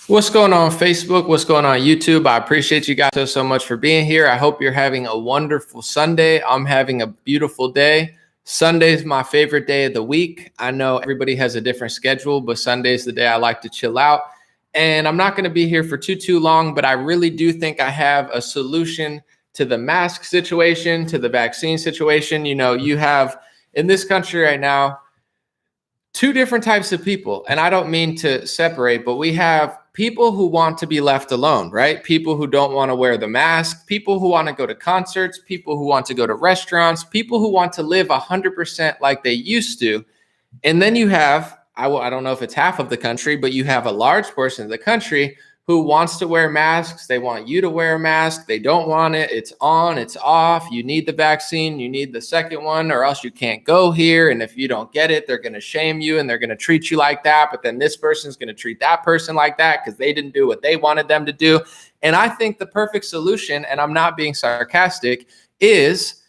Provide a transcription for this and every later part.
What's going on Facebook? What's going on YouTube? I appreciate you guys so much for being here. I hope you're having a wonderful Sunday. I'm having a beautiful day. Sunday is my favorite day of the week. I know everybody has a different schedule, but Sunday is the day I like to chill out. And I'm not going to be here for too long, but I really do think I have a solution to the mask situation, to the vaccine situation. You know, you have in this country right now two different types of people. And I don't mean to separate, but we have people who want to be left alone, right? People who don't want to wear the mask, people who want to go to concerts, people who want to go to restaurants, people who want to live 100% like they used to. And then you have, I don't know if it's half of the country, but you have a large portion of the country who wants to wear masks. They want you to wear a mask. They don't want it. It's on, it's off. You need the vaccine. You need the second one or else you can't go here. And if you don't get it, they're going to shame you and they're going to treat you like that. But then this person's going to treat that person like that because they didn't do what they wanted them to do. And I think the perfect solution, and I'm not being sarcastic, is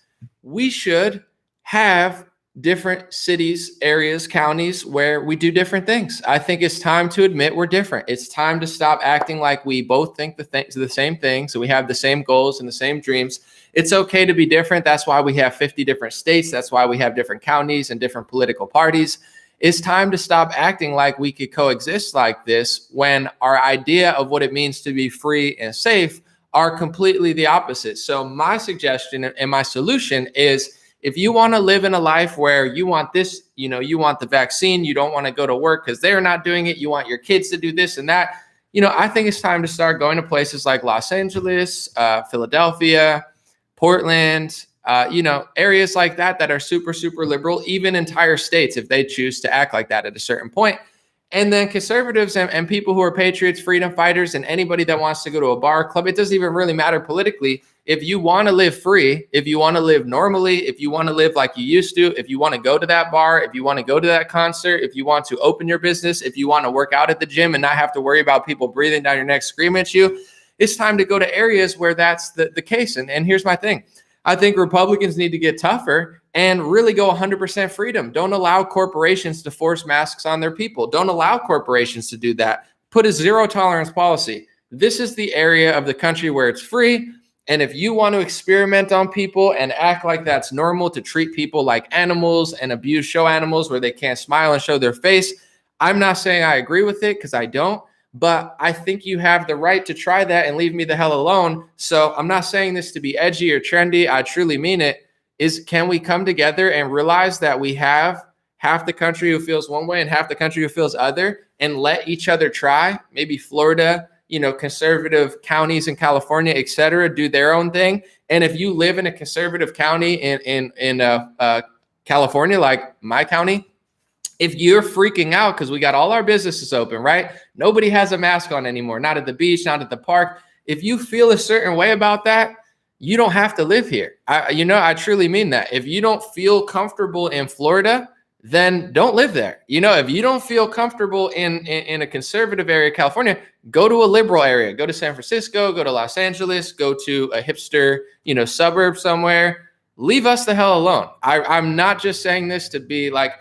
we should have different cities, areas, counties where we do different things. I think it's time to admit we're different. It's time to stop acting like we both think the same thing. So we have the same goals and the same dreams. It's okay to be different. That's why we have 50 different states. That's why we have different counties and different political parties. It's time to stop acting like we could coexist like this when our idea of what it means to be free and safe are completely the opposite. So my suggestion and my solution is, if you want to live in a life where you want this, you want the vaccine, you don't want to go to work because they're not doing it, you want your kids to do this and that, I think it's time to start going to places like Los Angeles, Philadelphia, Portland, areas like that are super, super liberal, even entire states, if they choose to act like that at a certain point. And then conservatives and people who are patriots, freedom fighters, and anybody that wants to go to a bar, club, it doesn't even really matter politically. If you want to live free, if you want to live normally, if you want to live like you used to, if you want to go to that bar, if you want to go to that concert, if you want to open your business, if you want to work out at the gym and not have to worry about people breathing down your neck, screaming at you, it's time to go to areas where that's the case. And here's my thing. I think Republicans need to get tougher and really go 100% freedom. Don't allow corporations to force masks on their people. Don't allow corporations to do that. Put a zero tolerance policy. This is the area of the country where it's free. And if you want to experiment on people and act like that's normal, to treat people like animals and abuse show animals where they can't smile and show their face, I'm not saying I agree with it because I don't. But I think you have the right to try that and leave me the hell alone. So I'm not saying this to be edgy or trendy. I truly mean it. Can we come together and realize that we have half the country who feels one way and half the country who feels other, and let each other try? Maybe Florida, conservative counties in California, et cetera, do their own thing. And if you live in a conservative county in California, like my county, if you're freaking out because we got all our businesses open, right? Nobody has a mask on anymore, not at the beach, not at the park. If you feel a certain way about that, you don't have to live here. I truly mean that. If you don't feel comfortable in Florida, then don't live there. If you don't feel comfortable in a conservative area, California, go to a liberal area. Go to San Francisco, go to Los Angeles, go to a hipster, suburb somewhere. Leave us the hell alone. I'm not just saying this to be like,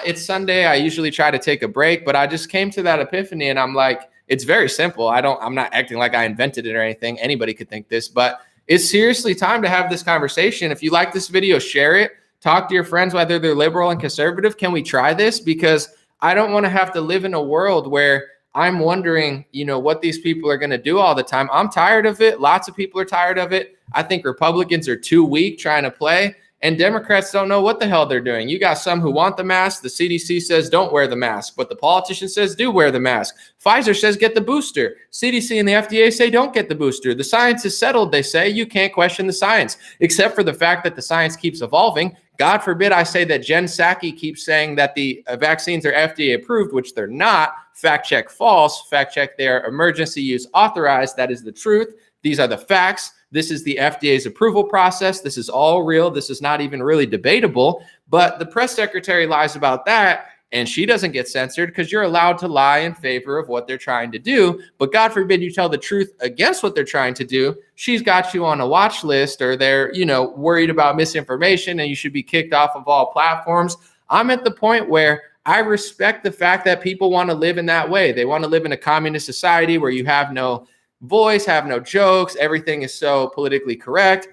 it's Sunday. I usually try to take a break, but I just came to that epiphany and I'm like, it's very simple. I'm not acting like I invented it or anything. Anybody could think this, but it's seriously time to have this conversation. If you like this video, share it. Talk to your friends, whether they're liberal and conservative. Can we try this? Because I don't want to have to live in a world where I'm wondering, what these people are going to do all the time. I'm tired of it. Lots of people are tired of it. I think Republicans are too weak trying to play. And Democrats don't know what the hell they're doing. You got some who want the mask. The CDC says don't wear the mask, but the politician says do wear the mask. Pfizer says get the booster. CDC and the FDA say don't get the booster. The science is settled, they say. You can't question the science, except for the fact that the science keeps evolving. God forbid I say that Jen Psaki keeps saying that the vaccines are FDA approved, which they're not. Fact check false. Fact check they're emergency use authorized. That is the truth. These are the facts. This is the FDA's approval process. This is all real. This is not even really debatable. But the press secretary lies about that, and she doesn't get censored because you're allowed to lie in favor of what they're trying to do. But God forbid you tell the truth against what they're trying to do. She's got you on a watch list, or they're, worried about misinformation and you should be kicked off of all platforms. I'm at the point where I respect the fact that people want to live in that way. They want to live in a communist society where you have no voice, have no jokes. Everything is so politically correct.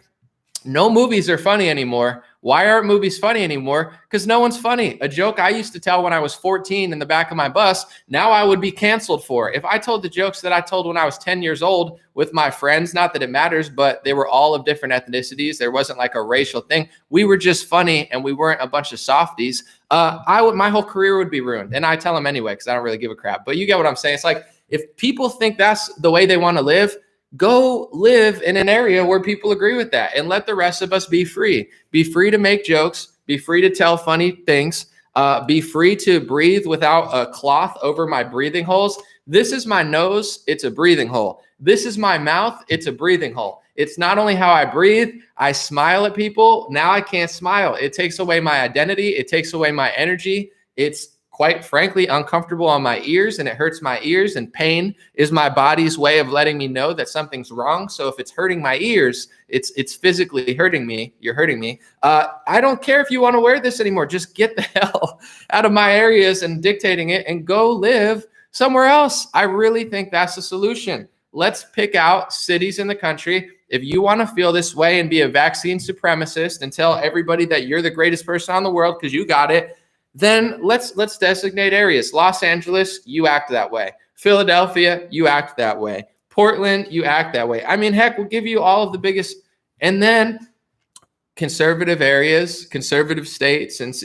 No movies are funny anymore. Why aren't movies funny anymore? Because no one's funny. A joke I used to tell when I was 14 in the back of my bus, now I would be canceled for. If I told the jokes that I told when I was 10 years old with my friends, not that it matters, but they were all of different ethnicities. There wasn't like a racial thing. We were just funny and we weren't a bunch of softies. My whole career would be ruined. And I tell them anyway, because I don't really give a crap. But you get what I'm saying? It's like, if people think that's the way they want to live, go live in an area where people agree with that, and let the rest of us be free. Be free to make jokes, be free to tell funny things, be free to breathe without a cloth over my breathing holes. This is my nose, it's a breathing hole. This is my mouth, it's a breathing hole. It's not only how I breathe, I smile at people. Now I can't smile. It takes away my identity. It takes away my energy. It's quite frankly uncomfortable on my ears, and it hurts my ears, and pain is my body's way of letting me know that something's wrong. So if it's hurting my ears, it's physically hurting me. You're hurting me. I don't care if you want to wear this anymore. Just get the hell out of my areas and dictating it, and go live somewhere else. I really think that's the solution. Let's pick out cities in the country. If you want to feel this way and be a vaccine supremacist and tell everybody that you're the greatest person on the world because you got it, then let's designate areas. Los Angeles, you act that way. Philadelphia, you act that way. Portland, you act that way. I mean, heck, we'll give you all of the biggest, and then conservative areas, conservative states, and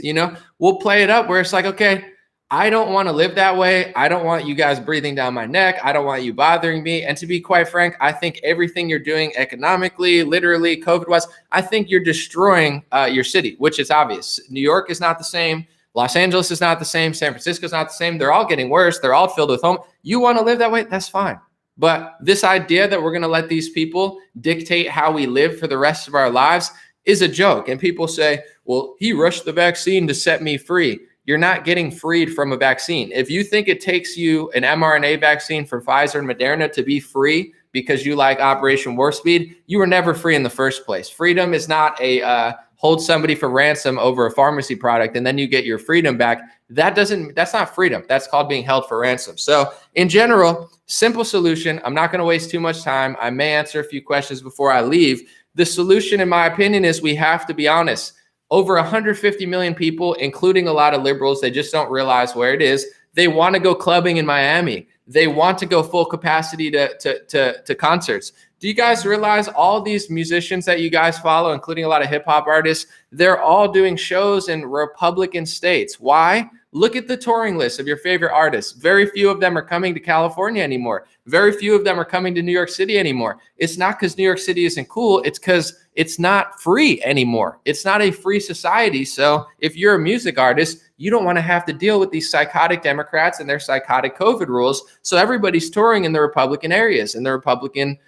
we'll play it up where it's like, okay, I don't want to live that way. I don't want you guys breathing down my neck. I don't want you bothering me. And to be quite frank, I think everything you're doing economically, literally, COVID-wise, I think you're destroying your city, which is obvious. New York is not the same. Los Angeles is not the same. San Francisco is not the same. They're all getting worse. They're all filled with home. You want to live that way? That's fine. But this idea that we're going to let these people dictate how we live for the rest of our lives is a joke. And people say, well, he rushed the vaccine to set me free. You're not getting freed from a vaccine. If you think it takes you an mRNA vaccine from Pfizer and Moderna to be free because you like Operation Warp Speed, you were never free in the first place. Freedom is not a hold somebody for ransom over a pharmacy product and then you get your freedom back. That's not freedom. That's called being held for ransom. So in general, simple solution. I'm not going to waste too much time. I may answer a few questions before I leave. The solution, in my opinion, is we have to be honest. Over 150 million people, including a lot of liberals, they just don't realize where it is. They want to go clubbing in Miami. They want to go full capacity to concerts. Do you guys realize all these musicians that you guys follow, including a lot of hip hop artists, they're all doing shows in Republican states? Why? Look at the touring list of your favorite artists. Very few of them are coming to California anymore. Very few of them are coming to New York City anymore. It's not because New York City isn't cool. It's because it's not free anymore. It's not a free society. So if you're a music artist, you don't want to have to deal with these psychotic Democrats and their psychotic COVID rules. So everybody's touring in the Republican areas and the Republican,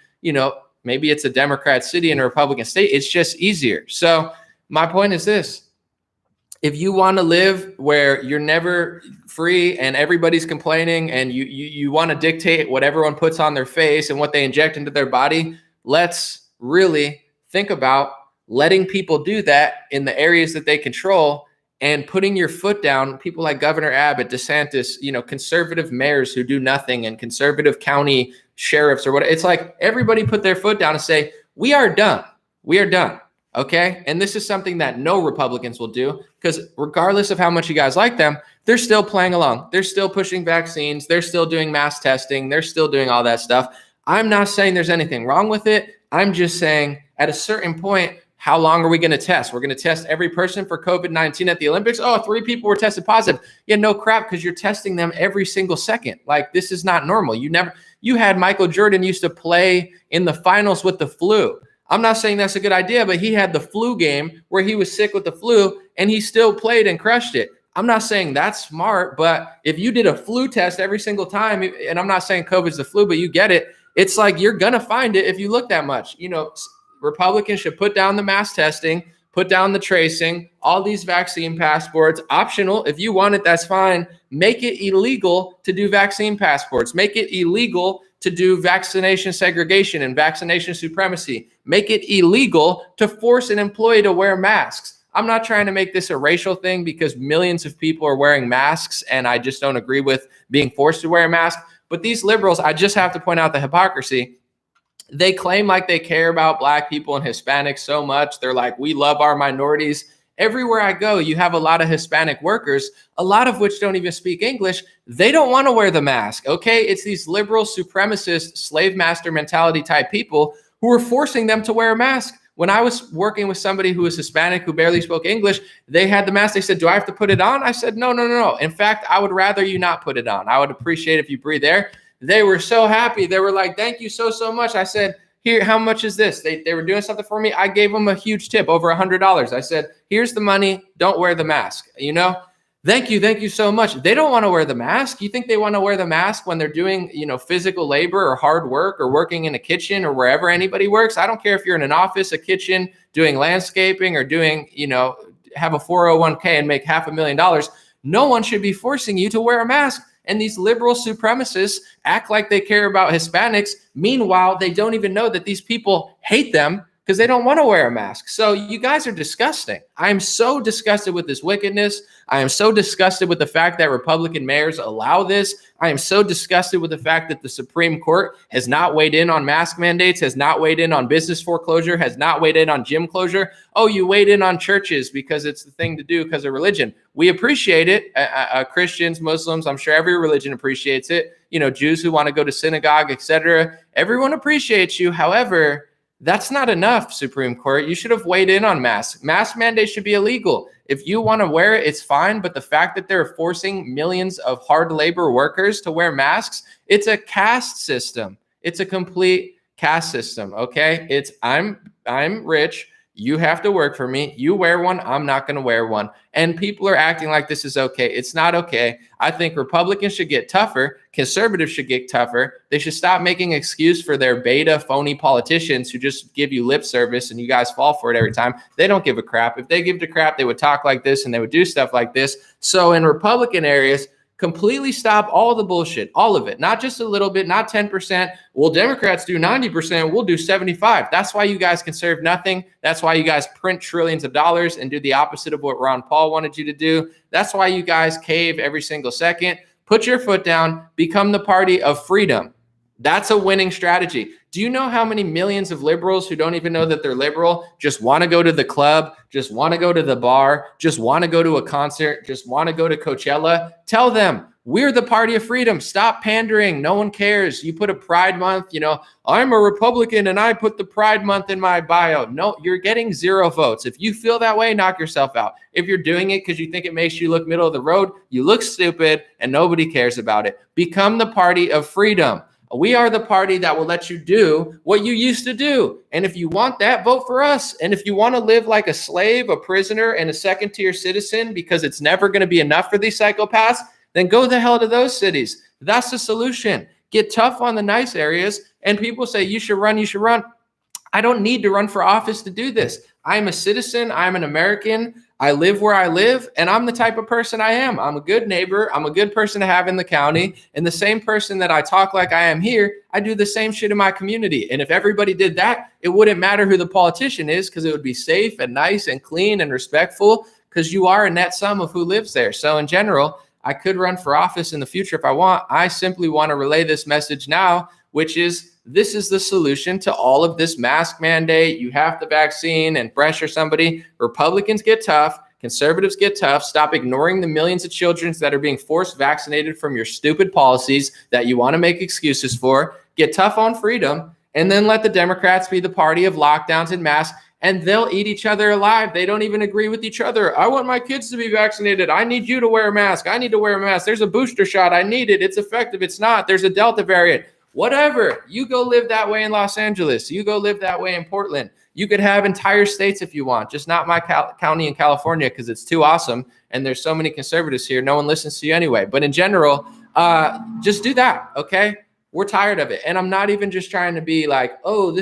maybe it's a Democrat city in a Republican state. It's just easier. So my point is this. If you want to live where you're never free and everybody's complaining and you want to dictate what everyone puts on their face and what they inject into their body, let's really think about letting people do that in the areas that they control and putting your foot down. People like Governor Abbott, DeSantis, conservative mayors who do nothing, and conservative county sheriffs or whatever. It's like everybody put their foot down and say, we are done. We are done. Okay. And this is something that no Republicans will do, because regardless of how much you guys like them, they're still playing along. They're still pushing vaccines. They're still doing mass testing. They're still doing all that stuff. I'm not saying there's anything wrong with it. I'm just saying at a certain point, how long are we going to test? We're going to test every person for COVID-19 at the Olympics. Oh, 3 people were tested positive. Yeah, no crap, because you're testing them every single second. Like, this is not normal. You had Michael Jordan used to play in the finals with the flu. I'm not saying that's a good idea, but he had the flu game where he was sick with the flu and he still played and crushed it. I'm not saying that's smart, but if you did a flu test every single time, and I'm not saying COVID's the flu, but you get it. It's like you're going to find it if you look that much. Republicans should put down the mass testing, put down the tracing, all these vaccine passports, optional. If you want it, that's fine. Make it illegal to do vaccine passports. Make it illegal to do vaccination segregation and vaccination supremacy. Make it illegal to force an employee to wear masks. I'm not trying to make this a racial thing because millions of people are wearing masks and I just don't agree with being forced to wear a mask. But these liberals, I just have to point out the hypocrisy. They claim like they care about Black people and Hispanics so much. They're like, we love our minorities. Everywhere I go, you have a lot of Hispanic workers, a lot of which don't even speak English. They don't want to wear the mask. Okay. It's these liberal, supremacist, slave master mentality type people who are forcing them to wear a mask. When I was working with somebody who was Hispanic, who barely spoke English, they had the mask. They said, do I have to put it on? I said, no, no, no, no. In fact, I would rather you not put it on. I would appreciate if you breathe air. They were so happy. They were like, thank you so, so much. I said, here, how much is this? They were doing something for me. I gave them a huge tip, over $100. I said, here's the money. Don't wear the mask. You know, thank you so much. They don't want to wear the mask. You think they want to wear the mask when they're doing, physical labor or hard work or working in a kitchen or wherever anybody works? I don't care if you're in an office, a kitchen, doing landscaping or doing, have a 401k and make $500,000. No one should be forcing you to wear a mask. And these liberal supremacists act like they care about Hispanics. Meanwhile, they don't even know that these people hate them because they don't want to wear a mask. So you guys are disgusting. I am so disgusted with this wickedness. I am so disgusted with the fact that Republican mayors allow this. I am so disgusted with the fact that the Supreme Court has not weighed in on mask mandates, has not weighed in on business foreclosure, has not weighed in on gym closure. Oh, you weighed in on churches because it's the thing to do because of religion. We appreciate it. Christians, Muslims, I'm sure every religion appreciates it. Jews who want to go to synagogue, etc. Everyone appreciates you. However, that's not enough, Supreme Court. You should have weighed in on masks. Mask mandates should be illegal. If you want to wear it, it's fine. But the fact that they're forcing millions of hard labor workers to wear masks, it's a caste system. It's a complete caste system. Okay. It's I'm rich. You have to work for me. You wear one. I'm not going to wear one. And people are acting like this is okay. It's not okay. I think Republicans should get tougher. Conservatives should get tougher. They should stop making an excuse for their beta phony politicians who just give you lip service and you guys fall for it every time. They don't give a crap. If they give a crap, they would talk like this and they would do stuff like this. So in Republican areas, completely stop all the bullshit, all of it, not just a little bit, not 10%. Well, Democrats do 90%. We'll do 75. That's why you guys conserve nothing. That's why you guys print trillions of dollars and do the opposite of what Ron Paul wanted you to do. That's why you guys cave every single second. Put your foot down, become the party of freedom. That's a winning strategy. Do you know how many millions of liberals who don't even know that they're liberal just want to go to the club, just want to go to the bar, just want to go to a concert, just want to go to Coachella? Tell them we're the party of freedom. Stop pandering. No one cares. You put a Pride Month, I'm a Republican and I put the Pride Month in my bio. No, you're getting 0 votes. If you feel that way, knock yourself out. If you're doing it because you think it makes you look middle of the road, you look stupid and nobody cares about it. Become the party of freedom. We are the party that will let you do what you used to do. And if you want that, vote for us. And if you want to live like a slave, a prisoner, and a second-tier citizen because it's never going to be enough for these psychopaths, then go the hell to those cities. That's the solution. Get tough on the nice areas. And people say, you should run, you should run. I don't need to run for office to do this. I'm a citizen. I'm an American. I live where I live, and I'm the type of person I am. I'm a good neighbor. I'm a good person to have in the county. And the same person that I talk like I am here, I do the same shit in my community. And if everybody did that, it wouldn't matter who the politician is because it would be safe and nice and clean and respectful because you are a net sum of who lives there. So in general, I could run for office in the future if I want. I simply want to relay this message now, which is this is the solution to all of this mask mandate. You have the vaccine and pressure somebody. Republicans get tough. Conservatives get tough. Stop ignoring the millions of children that are being forced vaccinated from your stupid policies that you want to make excuses for. Get tough on freedom. And then let the Democrats be the party of lockdowns and masks. And they'll eat each other alive. They don't even agree with each other. I want my kids to be vaccinated. I need you to wear a mask. I need to wear a mask. There's a booster shot. I need it. It's effective. It's not. There's a Delta variant. Whatever. You go live that way in Los Angeles. You go live that way in Portland. You could have entire states if you want, just not my county in California because it's too awesome. And there's so many conservatives here. No one listens to you anyway. But in general, just do that. Okay. We're tired of it. And I'm not even just trying to be like, oh,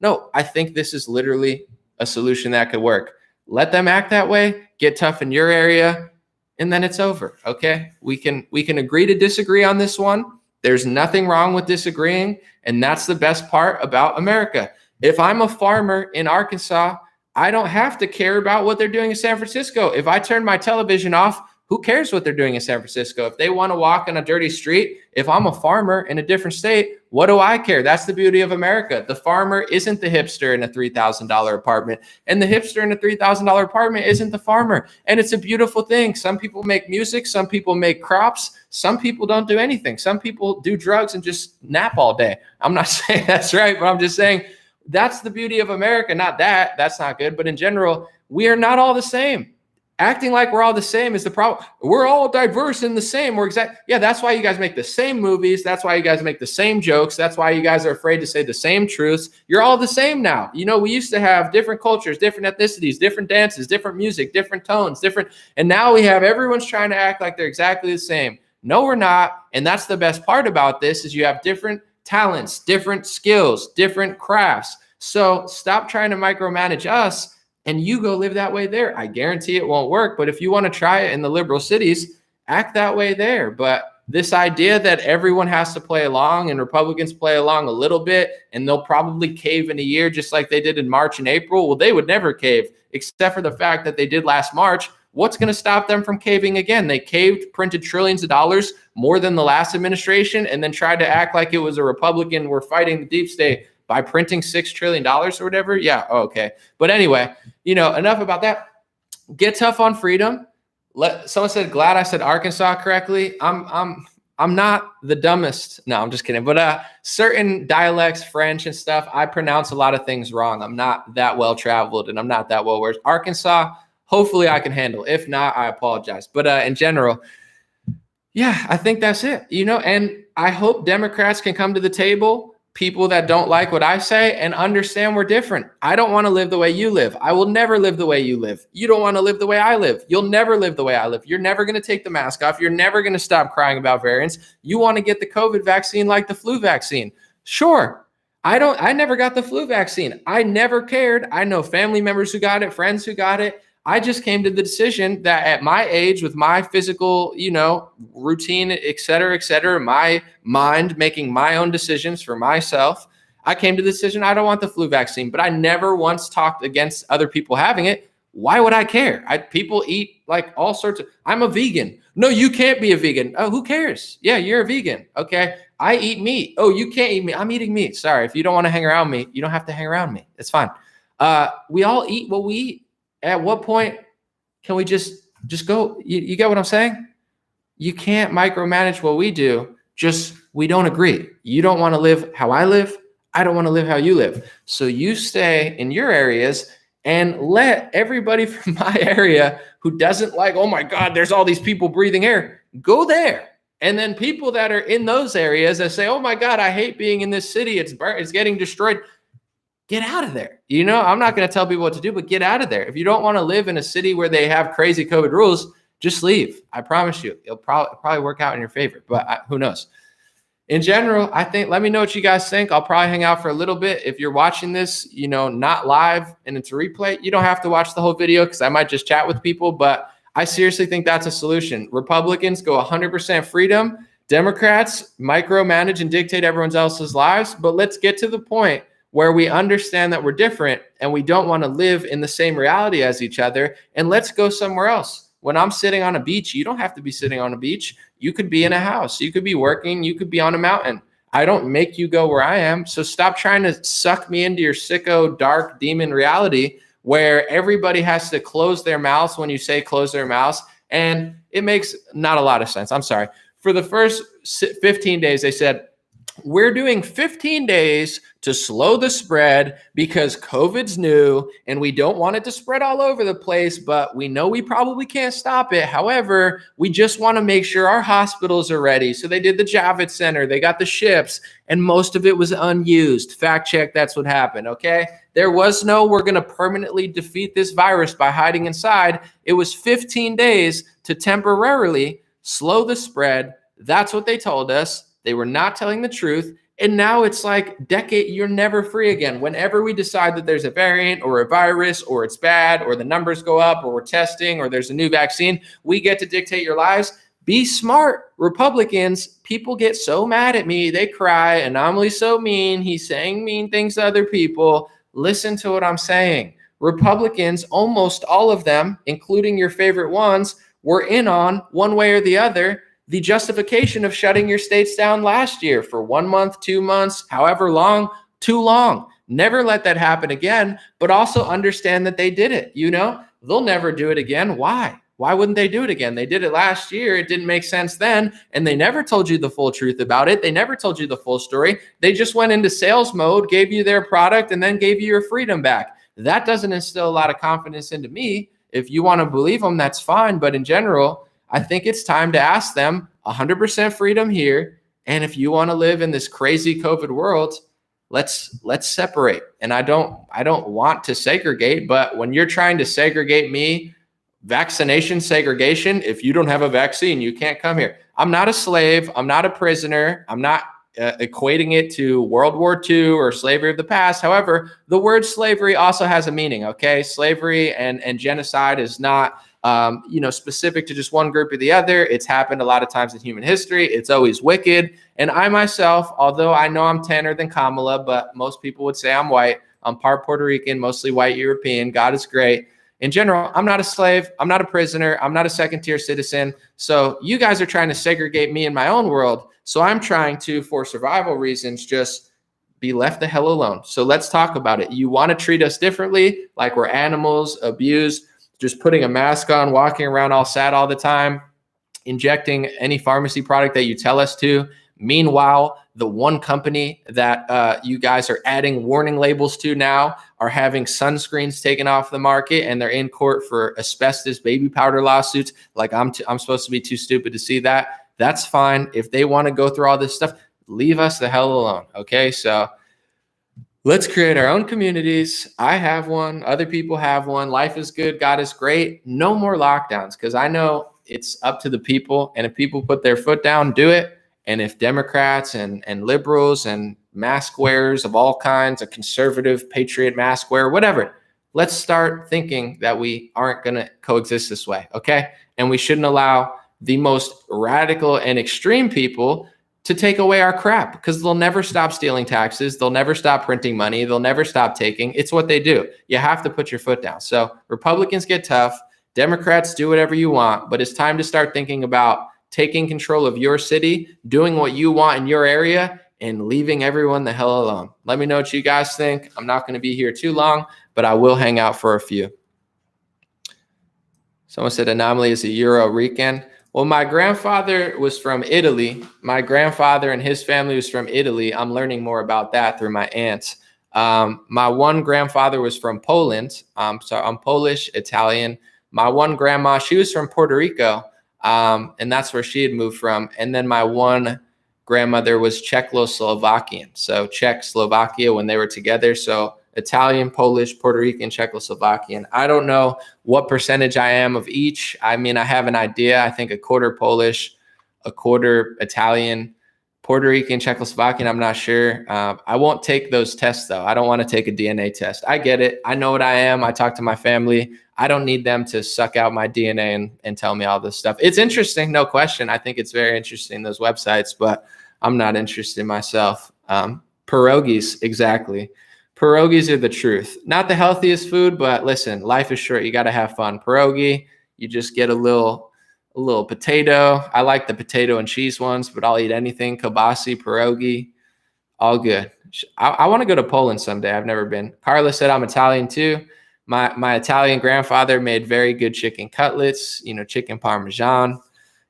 no, I think this is literally a solution that could work. Let them act that way, get tough in your area, and then it's over. Okay. We can agree to disagree on this one. There's nothing wrong with disagreeing. And that's the best part about America. If I'm a farmer in Arkansas, I don't have to care about what they're doing in San Francisco. If I turn my television off, who cares what they're doing in San Francisco? If they want to walk on a dirty street, if I'm a farmer in a different state, what do I care? That's the beauty of America. The farmer isn't the hipster in a $3,000 apartment, and the hipster in a $3,000 apartment isn't the farmer. And it's a beautiful thing. Some people make music, some people make crops, some people don't do anything. Some people do drugs and just nap all day. I'm not saying that's right, but I'm just saying that's the beauty of America. Not that, that's not good, but in general, we are not all the same. Acting like we're all the same is the problem. We're all diverse and the same. Yeah, that's why you guys make the same movies. That's why you guys make the same jokes. That's why you guys are afraid to say the same truths. You're all the same now. You know, we used to have different cultures, different ethnicities, different dances, different music, different tones, and now we have everyone's trying to act like they're exactly the same. No, we're not. And that's the best part about this is you have different talents, different skills, different crafts. So stop trying to micromanage us and you go live that way there. I guarantee it won't work. But if you want to try it in the liberal cities, act that way there. But this idea that everyone has to play along and Republicans play along a little bit and they'll probably cave in a year just like they did in March and April. Well, they would never cave except for the fact that they did last March. What's going to stop them from caving again? They caved, printed trillions of dollars more than the last administration, and then tried to act like it was a Republican. We're fighting the deep state by printing $6 trillion or whatever. Yeah. Okay. But anyway, enough about that. Get tough on freedom. Someone said, glad I said Arkansas correctly. I'm not the dumbest. No, I'm just kidding. But certain dialects, French and stuff, I pronounce a lot of things wrong. I'm not that well traveled and I'm not that well versed. Arkansas, hopefully I can handle. If not, I apologize. But in general, yeah, I think that's it. And I hope Democrats can come to the table, people that don't like what I say, and understand we're different. I don't want to live the way you live. I will never live the way you live. You don't want to live the way I live. You'll never live the way I live. You're never going to take the mask off. You're never going to stop crying about variants. You want to get the COVID vaccine like the flu vaccine. Sure. I never got the flu vaccine. I never cared. I know family members who got it, friends who got it. I just came to the decision that at my age, with my physical, routine, et cetera, my mind making my own decisions for myself, I came to the decision I don't want the flu vaccine, but I never once talked against other people having it. Why would I care? People eat like all sorts of, I'm a vegan. No, you can't be a vegan. Oh, who cares? Yeah, you're a vegan. Okay. I eat meat. Oh, you can't eat meat. I'm eating meat. Sorry. If you don't want to hang around me, you don't have to hang around me. It's fine. We all eat what we eat. At what point can we just go? You get what I'm saying? You can't micromanage what we do. Just, we don't agree. You don't want to live how I live. I don't want to live how you live. So you stay in your areas and let everybody from my area who doesn't like, oh my God, there's all these people breathing air, go there. And then people that are in those areas that say, oh my God, I hate being in this city. It's getting destroyed. Get out of there. I'm not going to tell people what to do, but get out of there. If you don't want to live in a city where they have crazy COVID rules, just leave. I promise you, it'll probably work out in your favor, but who knows? In general, I think, let me know what you guys think. I'll probably hang out for a little bit. If you're watching this, not live and it's a replay, you don't have to watch the whole video because I might just chat with people, but I seriously think that's a solution. Republicans go 100% freedom. Democrats micromanage and dictate everyone else's lives, but let's get to the point where we understand that we're different and we don't want to live in the same reality as each other. And let's go somewhere else. When I'm sitting on a beach, you don't have to be sitting on a beach. You could be in a house. You could be working. You could be on a mountain. I don't make you go where I am. So stop trying to suck me into your sicko, dark demon reality where everybody has to close their mouths when you say close their mouths. And it makes not a lot of sense. I'm sorry. For the first 15 days, they said, we're doing 15 days to slow the spread because COVID's new and we don't want it to spread all over the place, but we know we probably can't stop it. However, we just want to make sure our hospitals are ready. So they did the Javits Center, they got the ships, and most of it was unused. Fact check, that's what happened, okay? There was no, we're going to permanently defeat this virus by hiding inside. It was 15 days to temporarily slow the spread. That's what they told us. They were not telling the truth. And now it's like you're never free again. Whenever we decide that there's a variant or a virus or it's bad or the numbers go up or we're testing or there's a new vaccine, we get to dictate your lives. Be smart. Republicans, people get so mad at me. They cry. Anomaly's so mean. He's saying mean things to other people. Listen to what I'm saying. Republicans, almost all of them, including your favorite ones, were in on one way or the other the justification of shutting your states down last year for 1 month, 2 months, however long, too long. Never let that happen again, but also understand that they did it. They'll never do it again. Why? Why wouldn't they do it again? They did it last year. It didn't make sense then. And they never told you the full truth about it. They never told you the full story. They just went into sales mode, gave you their product, and then gave you your freedom back. That doesn't instill a lot of confidence into me. If you want to believe them, that's fine. But in general, I think it's time to ask them 100% freedom here. And if you want to live in this crazy COVID world, let's separate. And I don't want to segregate, but when you're trying to segregate me, vaccination segregation, if you don't have a vaccine, you can't come here. I'm not a slave. I'm not a prisoner. I'm not equating it to World War II or slavery of the past. However, the word slavery also has a meaning. Okay, slavery and genocide is not specific to just one group or the other. It's happened a lot of times in human history. It's always wicked. And I myself, although I know I'm tanner than Kamala, but most people would say I'm white. I'm part Puerto Rican, mostly white European. God is great. In general, I'm not a slave. I'm not a prisoner. I'm not a second-tier citizen. So you guys are trying to segregate me in my own world. So I'm trying to, for survival reasons, just be left the hell alone. So let's talk about it. You want to treat us differently, like we're animals, abused, just putting a mask on, walking around all sad all the time, injecting any pharmacy product that you tell us to. Meanwhile, the one company that you guys are adding warning labels to now are having sunscreens taken off the market, and they're in court for asbestos baby powder lawsuits. Like I'm supposed to be too stupid to see that. That's fine. If they want to go through all this stuff, leave us the hell alone. Okay, so let's create our own communities. I have one. Other people have one. Life is good. God is great. No more lockdowns, because I know it's up to the people. And if people put their foot down, do it. And if Democrats and liberals and mask wearers of all kinds, a conservative patriot mask wearer, whatever, let's start thinking that we aren't going to coexist this way. Okay. And we shouldn't allow the most radical and extreme people to take away our crap, because they'll never stop stealing taxes. They'll never stop printing money. They'll never stop taking. It's what they do. You have to put your foot down. So Republicans get tough. Democrats do whatever you want, but it's time to start thinking about taking control of your city, doing what you want in your area, and leaving everyone the hell alone. Let me know what you guys think. I'm not going to be here too long, but I will hang out for a few. Someone said Anomaly is a Euro Rican. Well, my grandfather was from Italy. My grandfather and his family was from Italy. I'm learning more about that through my aunts. My one grandfather was from Poland. So I'm Polish, Italian. My one grandma, she was from Puerto Rico. And that's where she had moved from. And then my one grandmother was Czechoslovakian. So Czechoslovakia when they were together. So Italian, Polish, Puerto Rican, Czechoslovakian. I don't know what percentage I am of each. I mean, I have an idea. I think a quarter Polish, a quarter Italian, Puerto Rican, Czechoslovakian. I'm not sure. I won't take those tests, though. I don't want to take a DNA test. I get it. I know what I am. I talk to my family. I don't need them to suck out my DNA and tell me all this stuff. It's interesting, no question. I think it's very interesting, those websites, but I'm not interested myself. Pierogies, exactly. Pierogies are the truth. Not the healthiest food, but listen, life is short. You got to have fun. Pierogi, you just get a little potato. I like the potato and cheese ones, but I'll eat anything. Kibasi, pierogi, all good. I want to go to Poland someday. I've never been. Carla said I'm Italian too. My Italian grandfather made very good chicken cutlets, chicken parmesan.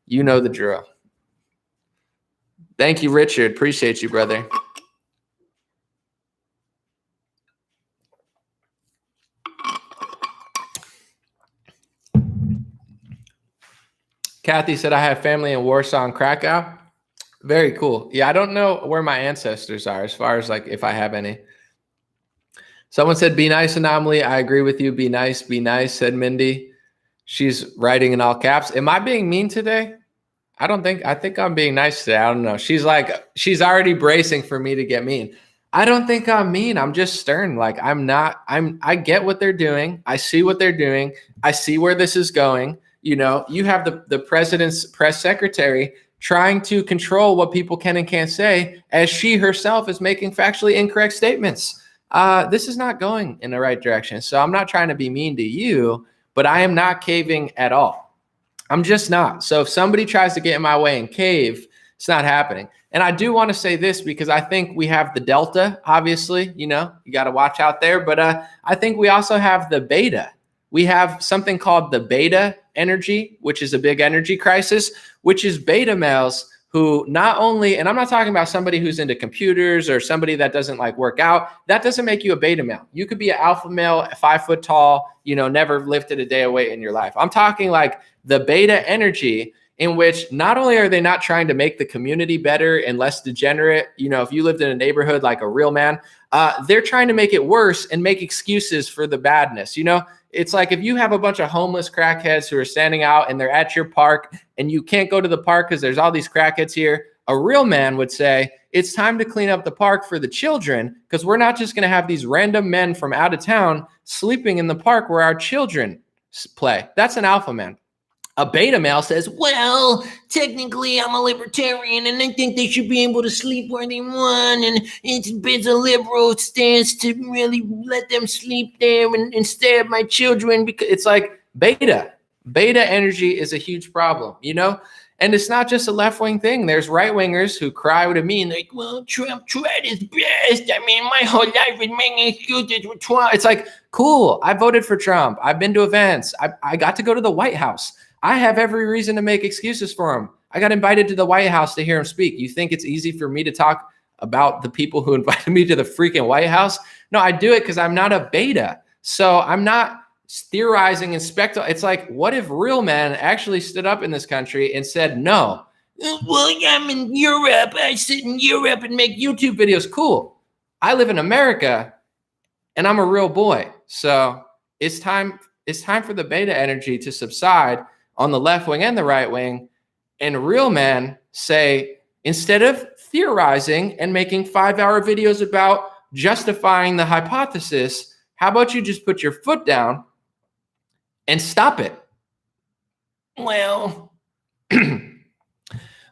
You know the drill. Thank you, Richard. Appreciate you, brother. Kathy said, I have family in Warsaw and Krakow. Very cool. Yeah, I don't know where my ancestors are as far as like if I have any. Someone said, be nice, Anomaly. I agree with you. Be nice, said Mindy. She's writing in all caps. Am I being mean today? I think I'm being nice today. I don't know. She's already bracing for me to get mean. I don't think I'm mean. I'm just stern. Like I get what they're doing. I see what they're doing. I see where this is going. You have the president's press secretary trying to control what people can and can't say as she herself is making factually incorrect statements. this is not going in the right direction. So I'm not trying to be mean to you, but I am not caving at all. I'm just not. So if somebody tries to get in my way and cave, it's not happening. And I do want to say this because I think we have the Delta, obviously, you got to watch out there. But I think we also have the Beta. We have something called the beta energy, which is a big energy crisis, which is beta males who not only, and I'm not talking about somebody who's into computers or somebody that doesn't like work out. That doesn't make you a beta male. You could be an alpha male, 5 foot tall, never lifted a day of weight in your life. I'm talking like the beta energy, in which not only are they not trying to make the community better and less degenerate, if you lived in a neighborhood like a real man, they're trying to make it worse and make excuses for the badness. It's like if you have a bunch of homeless crackheads who are standing out and they're at your park and you can't go to the park because there's all these crackheads here, a real man would say, it's time to clean up the park for the children because we're not just going to have these random men from out of town sleeping in the park where our children play. That's an alpha man. A beta male says, well, technically I'm a libertarian and I think they should be able to sleep where they want. And it's a liberal stance to really let them sleep there instead of my children. Because it's like beta energy is a huge problem, And it's not just a left-wing thing. There's right-wingers who cry to me and like, well, Trump tried his best. I mean, my whole life is making excuses for Trump. It's like, cool. I voted for Trump. I've been to events. I got to go to the White House. I have every reason to make excuses for him. I got invited to the White House to hear him speak. You think it's easy for me to talk about the people who invited me to the freaking White House? No, I do it because I'm not a beta. So I'm not theorizing and It's like, what if real men actually stood up in this country and said, no, well, I'm in Europe. I sit in Europe and make YouTube videos. Cool. I live in America and I'm a real boy. So it's time for the beta energy to subside on the left wing and the right wing, and real men say, instead of theorizing and making 5-hour videos about justifying the hypothesis, how about you just put your foot down and stop it? Well,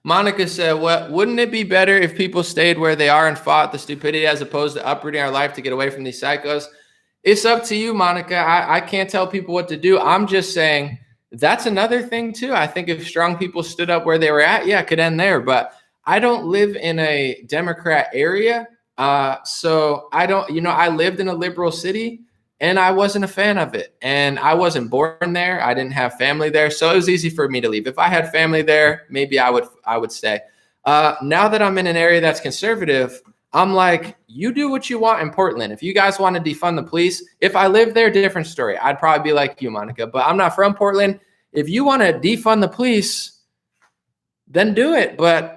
Monica said, well, wouldn't it be better if people stayed where they are and fought the stupidity as opposed to uprooting our life to get away from these psychos? It's up to you, Monica. I can't tell people what to do. I'm just saying that's another thing too. I think if strong people stood up where they were at, yeah, it could end there. But I don't live in a Democrat area. So I don't, I lived in a liberal city and I wasn't a fan of it. And I wasn't born there. I didn't have family there. So it was easy for me to leave. If I had family there, maybe I would stay. Now that I'm in an area that's conservative, I'm like, you do what you want in Portland. If you guys want to defund the police, if I lived there, different story. I'd probably be like you, Monica, but I'm not from Portland. If you want to defund the police, then do it. But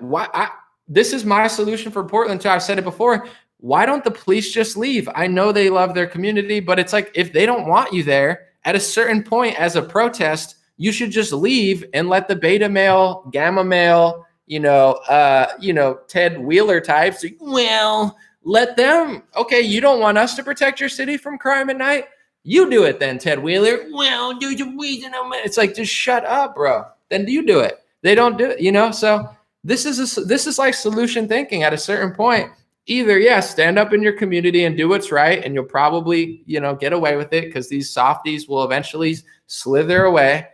this is my solution for Portland too. I've said it before. Why don't the police just leave? I know they love their community, but it's like, if they don't want you there at a certain point as a protest, you should just leave and let the beta male, gamma male, Ted Wheeler types. Well, let them. Okay, you don't want us to protect your city from crime at night? You do it then, Ted Wheeler. Well, there's a reason. It's like, just shut up, bro. Then you do it. They don't do it, So this is like solution thinking at a certain point. Either, stand up in your community and do what's right, and you'll probably, get away with it because these softies will eventually slither away.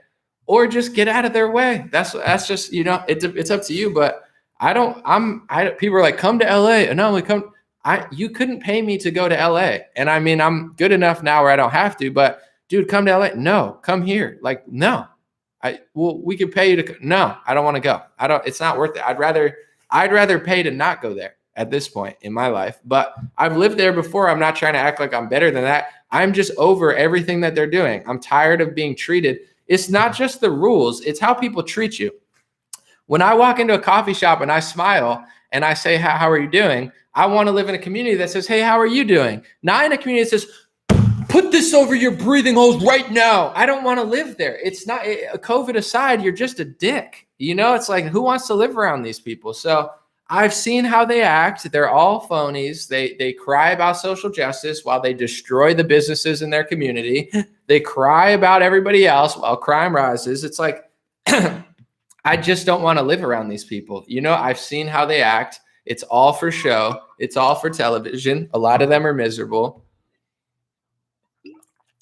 Or just get out of their way. That's just, it's up to you. But people are like, come to LA. And not only you couldn't pay me to go to LA. And I mean, I'm good enough now where I don't have to, but dude, come to LA. No, come here. Like, no, we could pay you to, no, I don't want to go. It's not worth it. I'd rather pay to not go there at this point in my life, but I've lived there before. I'm not trying to act like I'm better than that. I'm just over everything that they're doing. I'm tired of being treated. It's not just the rules, it's how people treat you. When I walk into a coffee shop and I smile and I say, how are you doing? I want to live in a community that says, hey, how are you doing? Not in a community that says, put this over your breathing holes right now. I don't want to live there. It's not, COVID aside, you're just a dick. It's like, who wants to live around these people? So I've seen how they act. They're all phonies. They cry about social justice while they destroy the businesses in their community. They cry about everybody else while crime rises. It's like, I just don't want to live around these people. I've seen how they act. It's all for show. It's all for television. A lot of them are miserable.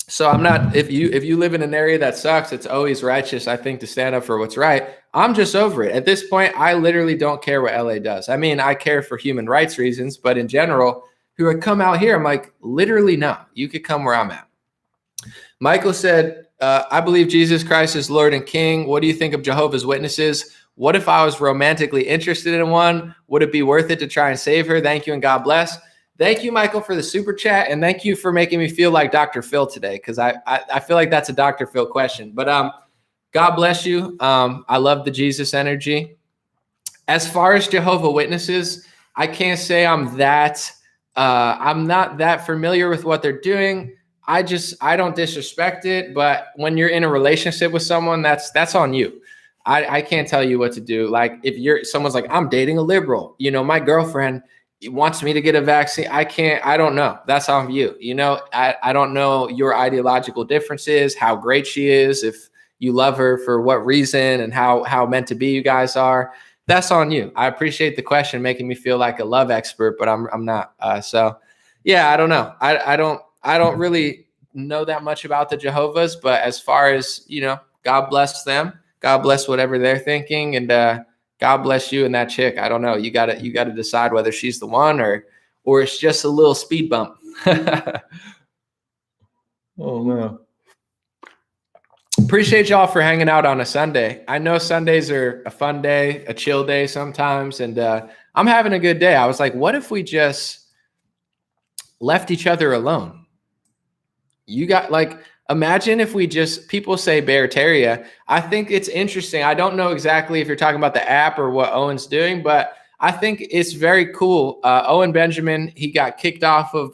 So I'm not, if you live in an area that sucks, it's always righteous, I think, to stand up for what's right. I'm just over it. At this point, I literally don't care what LA does. I mean, I care for human rights reasons, but in general, who would come out here, I'm like, literally, no, you could come where I'm at. Michael said, I believe Jesus Christ is Lord and King. What do you think of Jehovah's Witnesses? What if I was romantically interested in one? Would it be worth it to try and save her? Thank you and God bless. Thank you, Michael, for the super chat, and thank you for making me feel like Dr. Phil today, because I feel like that's a Dr. Phil question. But God bless you. I love the Jesus energy. As far as Jehovah's Witnesses, I can't say I'm not that familiar with what they're doing. I don't disrespect it, but when you're in a relationship with someone, that's on you. I can't tell you what to do. Like if someone's like, I'm dating a liberal, my girlfriend wants me to get a vaccine. I don't know. That's on you. I don't know your ideological differences, how great she is, if you love her for what reason, and how meant to be you guys are. That's on you. I appreciate the question, making me feel like a love expert, but I'm not. So yeah, I don't know. I don't really know that much about the Jehovah's, but as far as, God bless them. God bless whatever they're thinking. And, God bless you and that chick. I don't know. You gotta decide whether she's the one or it's just a little speed bump. Oh no. Appreciate y'all for hanging out on a Sunday. I know Sundays are a fun day, a chill day sometimes, and I'm having a good day. I was like, what if we just left each other alone? Imagine if people say Beartaria. I think it's interesting. I don't know exactly if you're talking about the app or what Owen's doing, but I think it's very cool. Owen Benjamin, he got kicked off of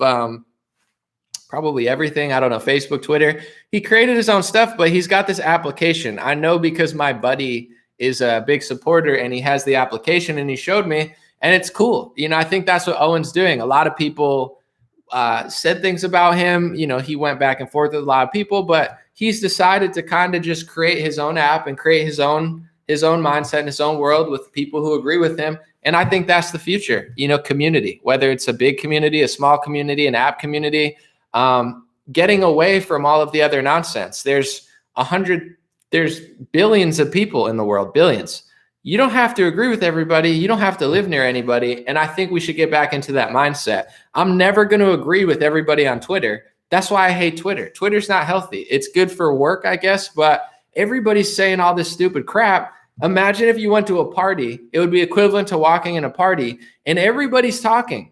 probably everything. I don't know, Facebook, Twitter. He created his own stuff, but he's got this application. I know because my buddy is a big supporter and he has the application and he showed me, and it's cool. I think that's what Owen's doing. A lot of people said things about him. He went back and forth with a lot of people, but he's decided to kind of just create his own app and create his own mindset and his own world with people who agree with him. And I think that's the future, community, whether it's a big community, a small community, an app community, getting away from all of the other nonsense. There's billions of people in the world, billions. You don't have to agree with everybody. You don't have to live near anybody. And I think we should get back into that mindset. I'm never going to agree with everybody on Twitter. That's why I hate Twitter. Twitter's not healthy. It's good for work, I guess, but everybody's saying all this stupid crap. Imagine if you went to a party. It would be equivalent to walking in a party and everybody's talking.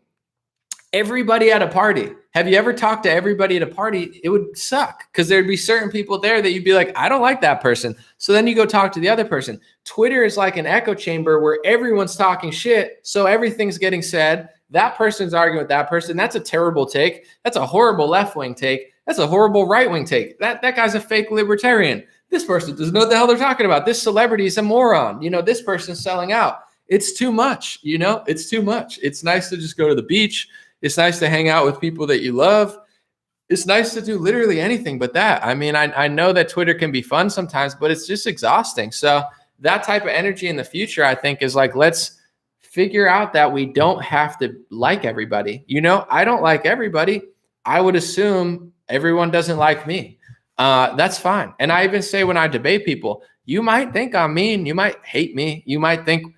Everybody at a party. Have you ever talked to everybody at a party? It would suck because there'd be certain people there that you'd be like, I don't like that person. So then you go talk to the other person. Twitter is like an echo chamber where everyone's talking shit. So everything's getting said. That person's arguing with that person. That's a terrible take. That's a horrible left-wing take. That's a horrible right-wing take. That guy's a fake libertarian. This person doesn't know what the hell they're talking about. This celebrity is a moron. This person's selling out. It's too much. It's too much. It's nice to just go to the beach. It's nice to hang out with people that you love. It's nice to do literally anything but that. I mean, I know that Twitter can be fun sometimes, but it's just exhausting. So that type of energy in the future, I think, is like, let's figure out that we don't have to like everybody. I don't like everybody. I would assume everyone doesn't like me. That's fine. And I even say when I debate people, you might think I'm mean. You might hate me. You might think,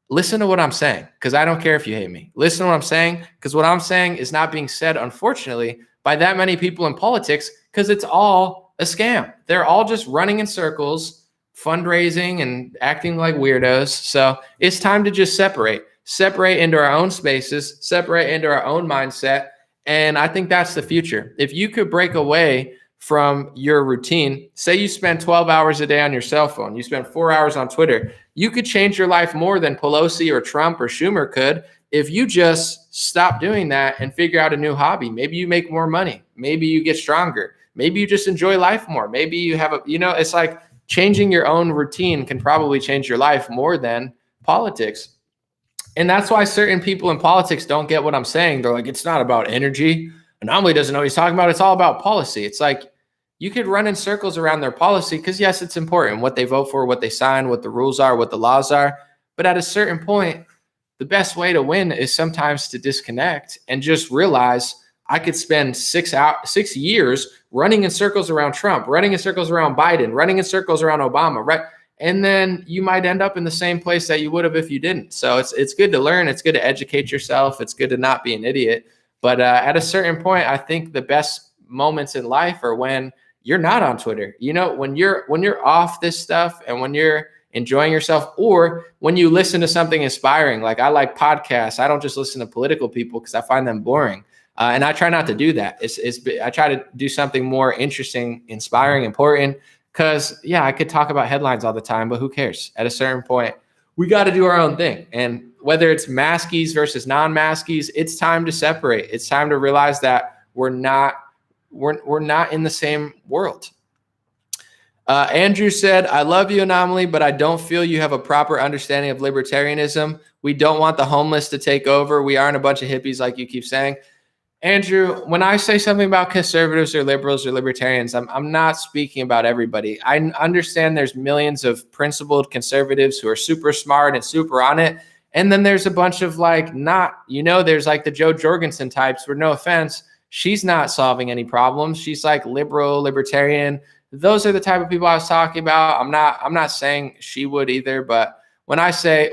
listen to what I'm saying, because I don't care if you hate me. Listen to what I'm saying, because what I'm saying is not being said, unfortunately, by that many people in politics, because it's all a scam. They're all just running in circles, fundraising and acting like weirdos. So it's time to just separate into our own spaces, separate into our own mindset. And I think that's the future. If you could break away from your routine, say you spend 12 hours a day on your cell phone, you spend 4 hours on Twitter, you could change your life more than Pelosi or Trump or Schumer could if you just stop doing that and figure out a new hobby. Maybe you make more money. Maybe you get stronger. Maybe you just enjoy life more. Maybe you have it's like changing your own routine can probably change your life more than politics. And that's why certain people in politics don't get what I'm saying. They're like, it's not about energy. Anomaly doesn't know what he's talking about. It's all about policy. It's like you could run in circles around their policy because, yes, it's important what they vote for, what they sign, what the rules are, what the laws are. But at a certain point, the best way to win is sometimes to disconnect and just realize I could spend 6 years running in circles around Trump, running in circles around Biden, running in circles around Obama, right? And then you might end up in the same place that you would have if you didn't. So it's good to learn. It's good to educate yourself. It's good to not be an idiot. But at a certain point, I think the best moments in life are when you're not on Twitter. You know, when you're off this stuff and when you're enjoying yourself, or when you listen to something inspiring. Like I like podcasts. I don't just listen to political people because I find them boring. And I try not to do that. I try to do something more interesting, inspiring, important. Because, yeah, I could talk about headlines all the time, but who cares? At a certain point, we got to do our own thing. And whether it's maskies versus non-maskies, it's time to separate. It's time to realize that we're not in the same world. Andrew said, I love you, Anomaly, but I don't feel you have a proper understanding of libertarianism. We don't want the homeless to take over. We aren't a bunch of hippies like you keep saying. Andrew, when I say something about conservatives or liberals or libertarians, I'm not speaking about everybody. I understand there's millions of principled conservatives who are super smart and super on it. And then there's a bunch of there's like the Joe Jorgensen types where, no offense, she's not solving any problems. She's like liberal, libertarian. Those are the type of people I was talking about. I'm not saying she would either, but when I say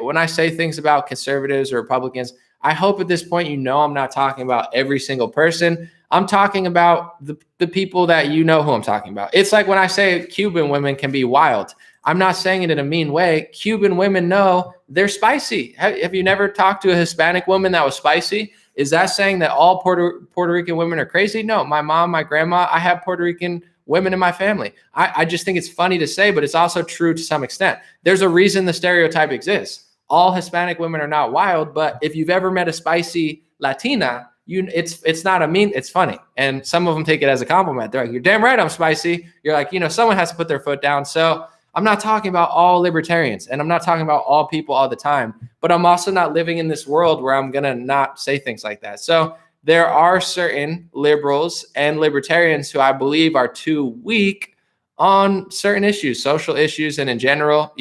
things about conservatives or Republicans, I hope at this point, I'm not talking about every single person. I'm talking about the people that who I'm talking about. It's like when I say Cuban women can be wild. I'm not saying it in a mean way. Cuban women know they're spicy. Have you never talked to a Hispanic woman that was spicy? Is that saying that all Puerto Rican women are crazy? No, my mom, my grandma, I have Puerto Rican women in my family. I just think it's funny to say, but it's also true to some extent. There's a reason the stereotype exists. All Hispanic women are not wild, but if you've ever met a spicy Latina, it's not it's funny. And some of them take it as a compliment. They're like, you're damn right I'm spicy. You're like, someone has to put their foot down. So I'm not talking about all libertarians, and I'm not talking about all people all the time, but I'm also not living in this world where I'm going to not say things like that. So there are certain liberals and libertarians who I believe are too weak on certain issues, social issues, and in general,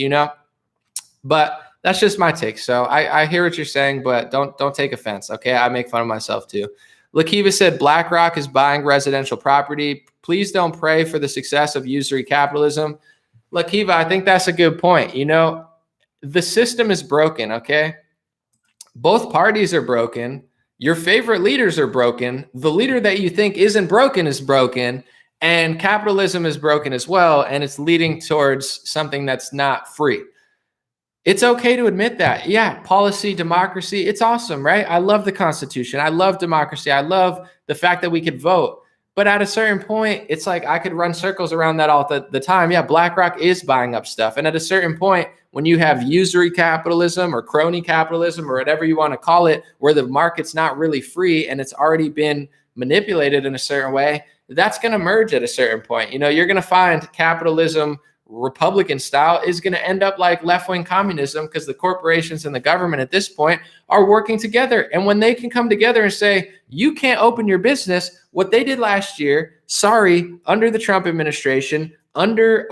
but that's just my take. So I hear what you're saying, but don't take offense. Okay. I make fun of myself too. Lakiva said, BlackRock is buying residential property. Please don't pray for the success of usury capitalism. Lakiva, I think that's a good point. The system is broken. Okay. Both parties are broken. Your favorite leaders are broken. The leader that you think isn't broken is broken. And capitalism is broken as well. And it's leading towards something that's not free. It's okay to admit that. Yeah, policy, democracy, it's awesome, right? I love the Constitution. I love democracy. I love the fact that we could vote. But at a certain point, it's like I could run circles around that all the time. Yeah, BlackRock is buying up stuff. And at a certain point, when you have usury capitalism or crony capitalism or whatever you want to call it, where the market's not really free and it's already been manipulated in a certain way, that's going to merge at a certain point. You're going to find capitalism Republican style is going to end up like left-wing communism because the corporations and the government at this point are working together. And when they can come together and say, you can't open your business, what they did last year, under the Trump administration, under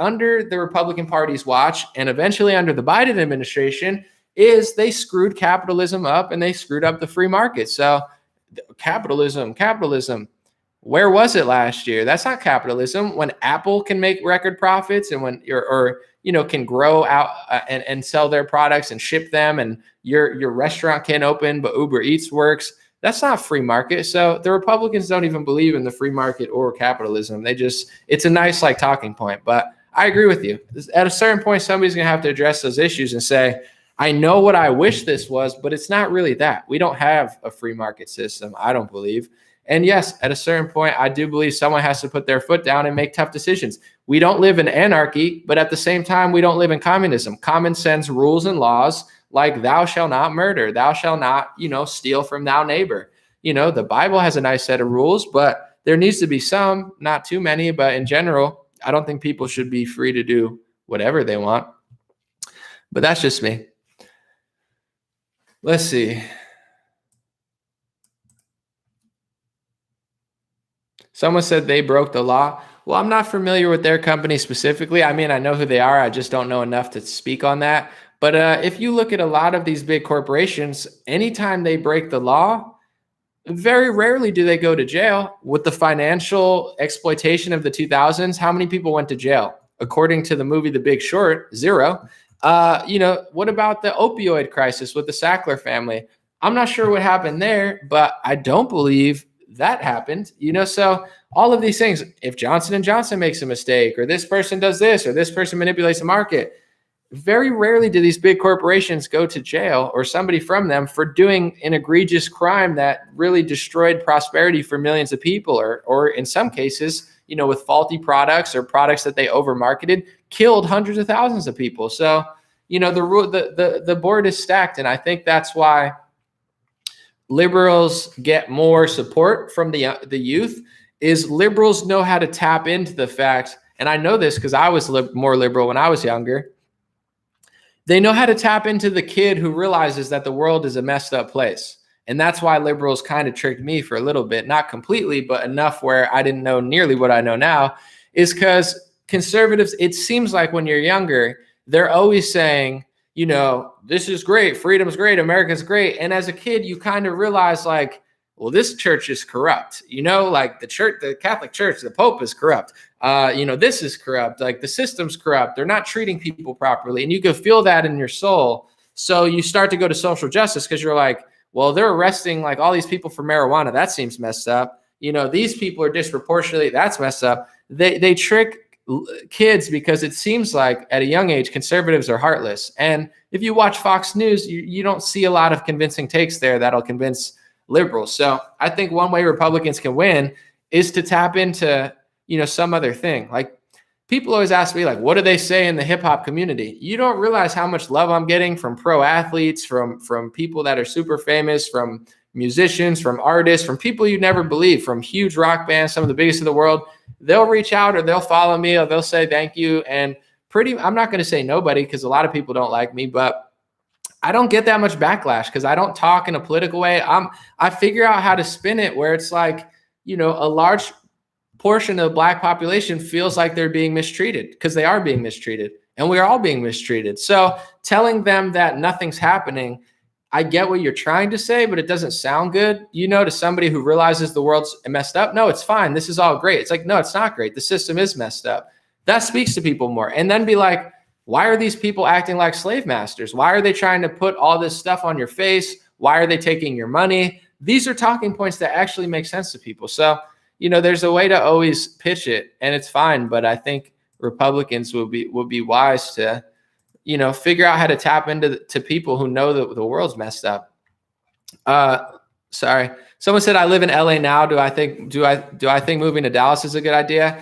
the Republican Party's watch, and eventually under the Biden administration, is they screwed capitalism up and they screwed up the free market. So capitalism. Where was it last year? That's not capitalism. When Apple can make record profits and when can grow out and sell their products and ship them, and your restaurant can't open but Uber Eats works, that's not free market. So the Republicans don't even believe in the free market or capitalism. It's a nice talking point, but I agree with you. At a certain point, somebody's going to have to address those issues and say, I know what I wish this was, but it's not really that. We don't have a free market system, I don't believe. And yes, at a certain point, I do believe someone has to put their foot down and make tough decisions. We don't live in anarchy, but at the same time, we don't live in communism. Common sense rules and laws like thou shalt not murder, thou shalt not, steal from thou neighbor. The Bible has a nice set of rules, but there needs to be some, not too many, but in general, I don't think people should be free to do whatever they want. But that's just me. Let's see. Someone said they broke the law. Well, I'm not familiar with their company specifically. I mean, I know who they are. I just don't know enough to speak on that. But if you look at a lot of these big corporations, anytime they break the law, very rarely do they go to jail. With the financial exploitation of the 2000s, how many people went to jail? According to the movie The Big Short, zero. What about the opioid crisis with the Sackler family? I'm not sure what happened there, but I don't believe that happened. So all of these things, if Johnson & Johnson makes a mistake, or this person does this, or this person manipulates the market, very rarely do these big corporations go to jail or somebody from them for doing an egregious crime that really destroyed prosperity for millions of people, or in some cases, with faulty products or products that they overmarketed, killed hundreds of thousands of people. So, the board is stacked. And I think that's why liberals get more support from the youth, is liberals know how to tap into the fact, and I know this because I was more liberal when I was younger. They know how to tap into the kid who realizes that the world is a messed up place. And that's why liberals kind of tricked me for a little bit, not completely, but enough where I didn't know nearly what I know now, is because conservatives, it seems like when you're younger, they're always saying, this is great, freedom's great, America's great. And as a kid, you kind of realize like, well, this church is corrupt, like the church, the Catholic Church, the Pope is corrupt. This is corrupt. Like the system's corrupt. They're not treating people properly. And you can feel that in your soul. So you start to go to social justice because you're like, well, they're arresting like all these people for marijuana. That seems messed up. These people are disproportionately, that's messed up. They trick kids because it seems like at a young age, conservatives are heartless. And if you watch Fox News, you don't see a lot of convincing takes there that'll convince liberals. So I think one way Republicans can win is to tap into, some other thing. Like people always ask me, like, what do they say in the hip hop community? You don't realize how much love I'm getting from pro athletes, from people that are super famous, from musicians, from artists, from people you never believe, from huge rock bands, some of the biggest in the world. They'll reach out or they'll follow me or they'll say thank you. And I'm not going to say nobody because a lot of people don't like me, but I don't get that much backlash because I don't talk in a political way. I figure out how to spin it where it's like, a large portion of the Black population feels like they're being mistreated because they are being mistreated and we're all being mistreated. So telling them that nothing's happening, I get what you're trying to say, but it doesn't sound good, to somebody who realizes the world's messed up. No, it's fine. This is all great. It's like, no, it's not great. The system is messed up. That speaks to people more. And then be like, why are these people acting like slave masters? Why are they trying to put all this stuff on your face? Why are they taking your money? These are talking points that actually make sense to people. So, there's a way to always pitch it and it's fine. But I think Republicans will be wise to, figure out how to tap into people who know that the world's messed up. Sorry. Someone said, I live in LA now. Do I think moving to Dallas is a good idea?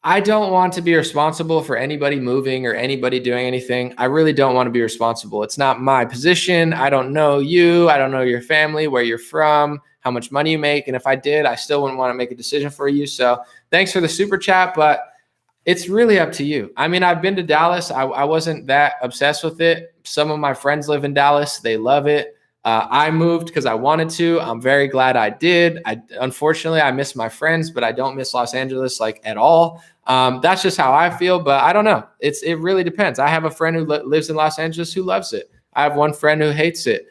I don't want to be responsible for anybody moving or anybody doing anything. I really don't want to be responsible. It's not my position. I don't know you. I don't know your family, where you're from, how much money you make. And if I did, I still wouldn't want to make a decision for you. So thanks for the super chat, but it's really up to you. I mean, I've been to Dallas. I wasn't that obsessed with it. Some of my friends live in Dallas. They love it. I moved because I wanted to. I'm very glad I did. Unfortunately, I miss my friends, but I don't miss Los Angeles like at all. That's just how I feel, but I don't know. It really depends. I have a friend who lives in Los Angeles who loves it. I have one friend who hates it.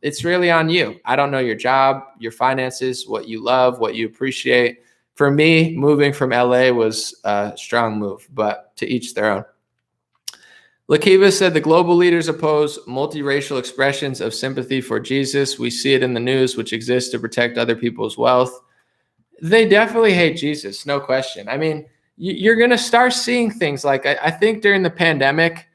It's really on you. I don't know your job, your finances, what you love, what you appreciate. For me, moving from LA was a strong move, but to each their own. Lakiva said the global leaders oppose multiracial expressions of sympathy for Jesus. We see it in the news, which exists to protect other people's wealth. They definitely hate Jesus, no question. I mean, you're going to start seeing things like, I think during the pandemic,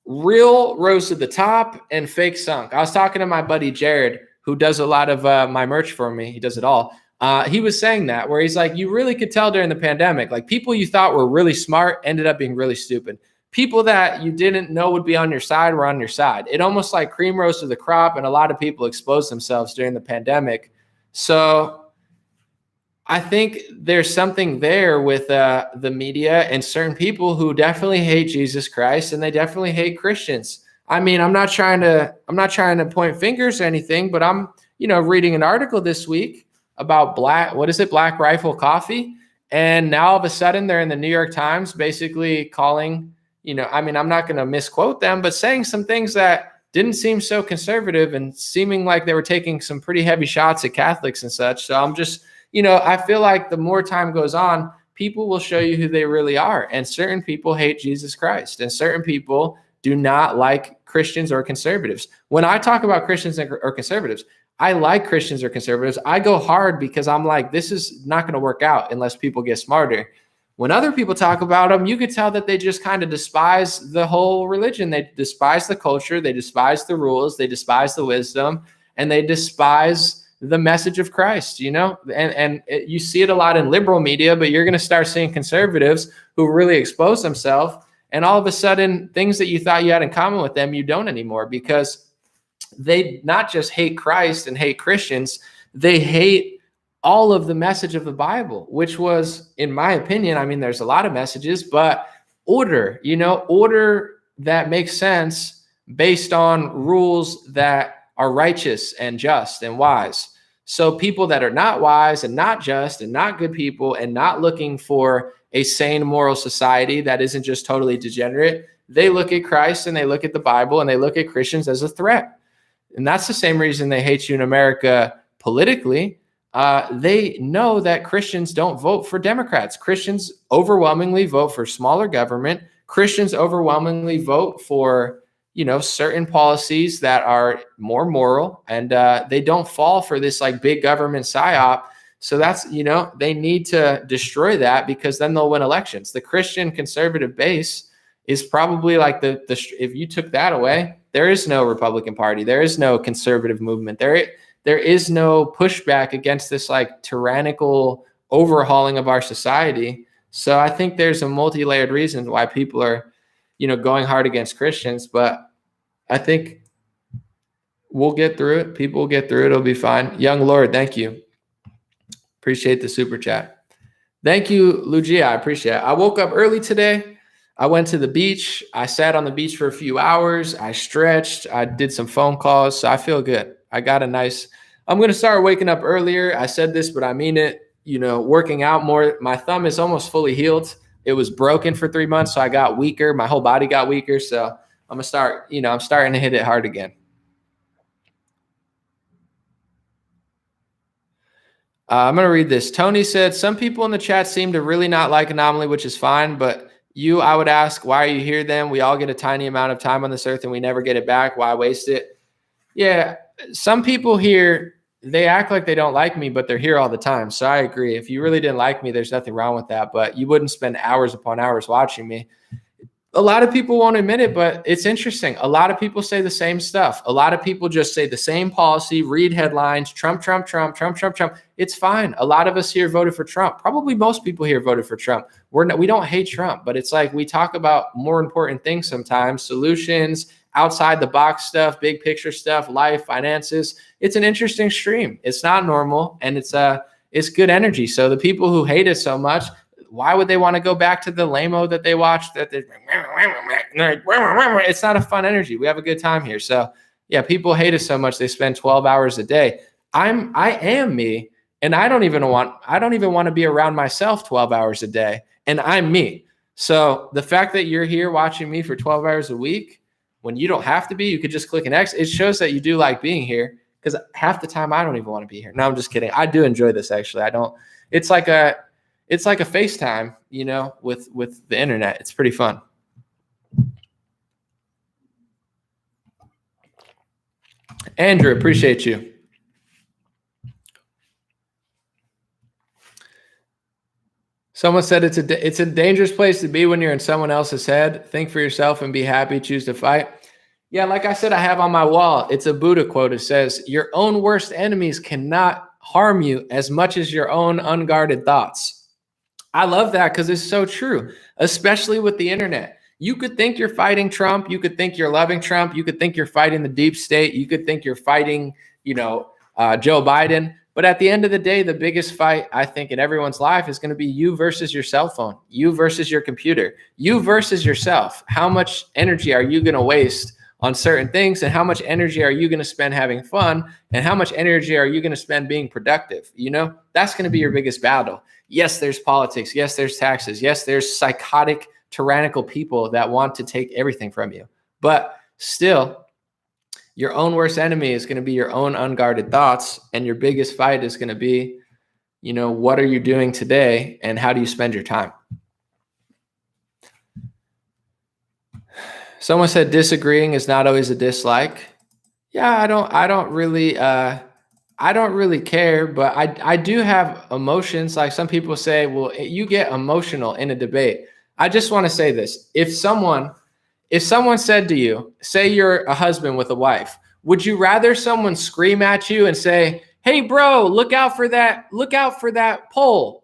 real rose to the top and fake sunk. I was talking to my buddy Jared, who does a lot of my merch for me. He does it all. He was saying that, where he's like, you really could tell during the pandemic, like people you thought were really smart ended up being really stupid. People that you didn't know would be on your side were on your side. It almost like cream rose to the crop, and a lot of people exposed themselves during the pandemic. So I think there's something there with the media and certain people who definitely hate Jesus Christ, and they definitely hate Christians. I mean, I'm not trying to point fingers or anything, but I'm, reading an article this week about Black Rifle Coffee, and now all of a sudden they're in the New York Times, basically calling, I mean, I'm not going to misquote them, but saying some things that didn't seem so conservative and seeming like they were taking some pretty heavy shots at Catholics and such. So I'm just, I feel like the more time goes on, people will show you who they really are. And certain people hate Jesus Christ, and certain people do not like Christians or conservatives. When I talk about Christians or conservatives, I like Christians or conservatives. I go hard because I'm like, this is not going to work out unless people get smarter. When other people talk about them, you could tell that they just kind of despise the whole religion. They despise the culture. They despise the rules. They despise the wisdom, and they despise the message of Christ, and you see it a lot in liberal media, but you're going to start seeing conservatives who really expose themselves. And all of a sudden, things that you thought you had in common with them, you don't anymore, because they not just hate Christ and hate Christians, they hate all of the message of the Bible, which was, in my opinion, I mean, there's a lot of messages, but order that makes sense based on rules that are righteous and just and wise. So people that are not wise and not just and not good people and not looking for a sane moral society that isn't just totally degenerate, they look at Christ and they look at the Bible and they look at Christians as a threat. And that's the same reason they hate you in America politically. They know that Christians don't vote for Democrats. Christians overwhelmingly vote for smaller government. Christians overwhelmingly vote for certain policies that are more moral, and they don't fall for this like big government psyop. So that's, they need to destroy that, because then they'll win elections. The Christian conservative base is probably like if you took that away, there is no Republican Party. There is no conservative movement. There is no pushback against this like tyrannical overhauling of our society. So I think there's a multi-layered reason why people are, going hard against Christians, but I think we'll get through it. People will get through it. It'll be fine. Young Lord, thank you. Appreciate the super chat. Thank you, Lugia. I appreciate it. I woke up early today. I went to the beach. I sat on the beach for a few hours. I stretched. I did some phone calls. So I feel good. I'm going to start waking up earlier. I said this, but I mean it, working out more. My thumb is almost fully healed. It was broken for 3 months. So I got weaker. My whole body got weaker. So I'm going to start, I'm starting to hit it hard again. I'm going to read this. Tony said, some people in the chat seem to really not like Anomaly, which is fine. But I would ask, why are you here then? We all get a tiny amount of time on this earth and we never get it back. Why waste it? Yeah. Some people here, they act like they don't like me, but they're here all the time. So I agree. If you really didn't like me, there's nothing wrong with that. But you wouldn't spend hours upon hours watching me. A lot of people won't admit it, but it's interesting. A lot of people say the same stuff. A lot of people just say the same policy, read headlines, Trump, Trump, Trump, Trump, Trump, Trump. It's fine. A lot of us here voted for Trump. Probably most people here voted for Trump. We don't hate Trump, but it's like we talk about more important things sometimes, solutions, outside the box stuff, big picture stuff, life, finances. It's an interesting stream. It's not normal, and it's good energy. So the people who hate it so much, why would they want to go back to the lame-o that they watched? It's not a fun energy. We have a good time here. So yeah, people hate us so much they spend 12 hours a day. I am me, and I don't even want to be around myself 12 hours a day, and I'm me. So the fact that you're here watching me for 12 hours a week, when you don't have to be, you could just click an X. It shows that you do like being here, because half the time I don't even want to be here. No, I'm just kidding. I do enjoy this, actually. It's like a FaceTime, with the internet. It's pretty fun. Andrew, appreciate you. Someone said it's a dangerous place to be when you're in someone else's head. Think for yourself and be happy. Choose to fight. Yeah, like I said, I have on my wall, it's a Buddha quote. It says, your own worst enemies cannot harm you as much as your own unguarded thoughts. I love that, because it's so true, especially with the internet. You could think you're fighting Trump. You could think you're loving Trump. You could think you're fighting the deep state. You could think you're fighting, Joe Biden. But at the end of the day, the biggest fight, I think, in everyone's life is going to be you versus your cell phone, you versus your computer, you versus yourself. How much energy are you going to waste on certain things, and how much energy are you going to spend having fun, and how much energy are you going to spend being productive? That's going to be your biggest battle. Yes, there's politics. Yes, there's taxes. Yes, there's psychotic tyrannical people that want to take everything from you. But still, your own worst enemy is going to be your own unguarded thoughts. And your biggest fight is going to be, what are you doing today and how do you spend your time? Someone said disagreeing is not always a dislike. Yeah, I don't really care, but I do have emotions. Like some people say, well, you get emotional in a debate. I just want to say this. If someone said to you, say you're a husband with a wife, would you rather someone scream at you and say, hey bro, look out for that pole,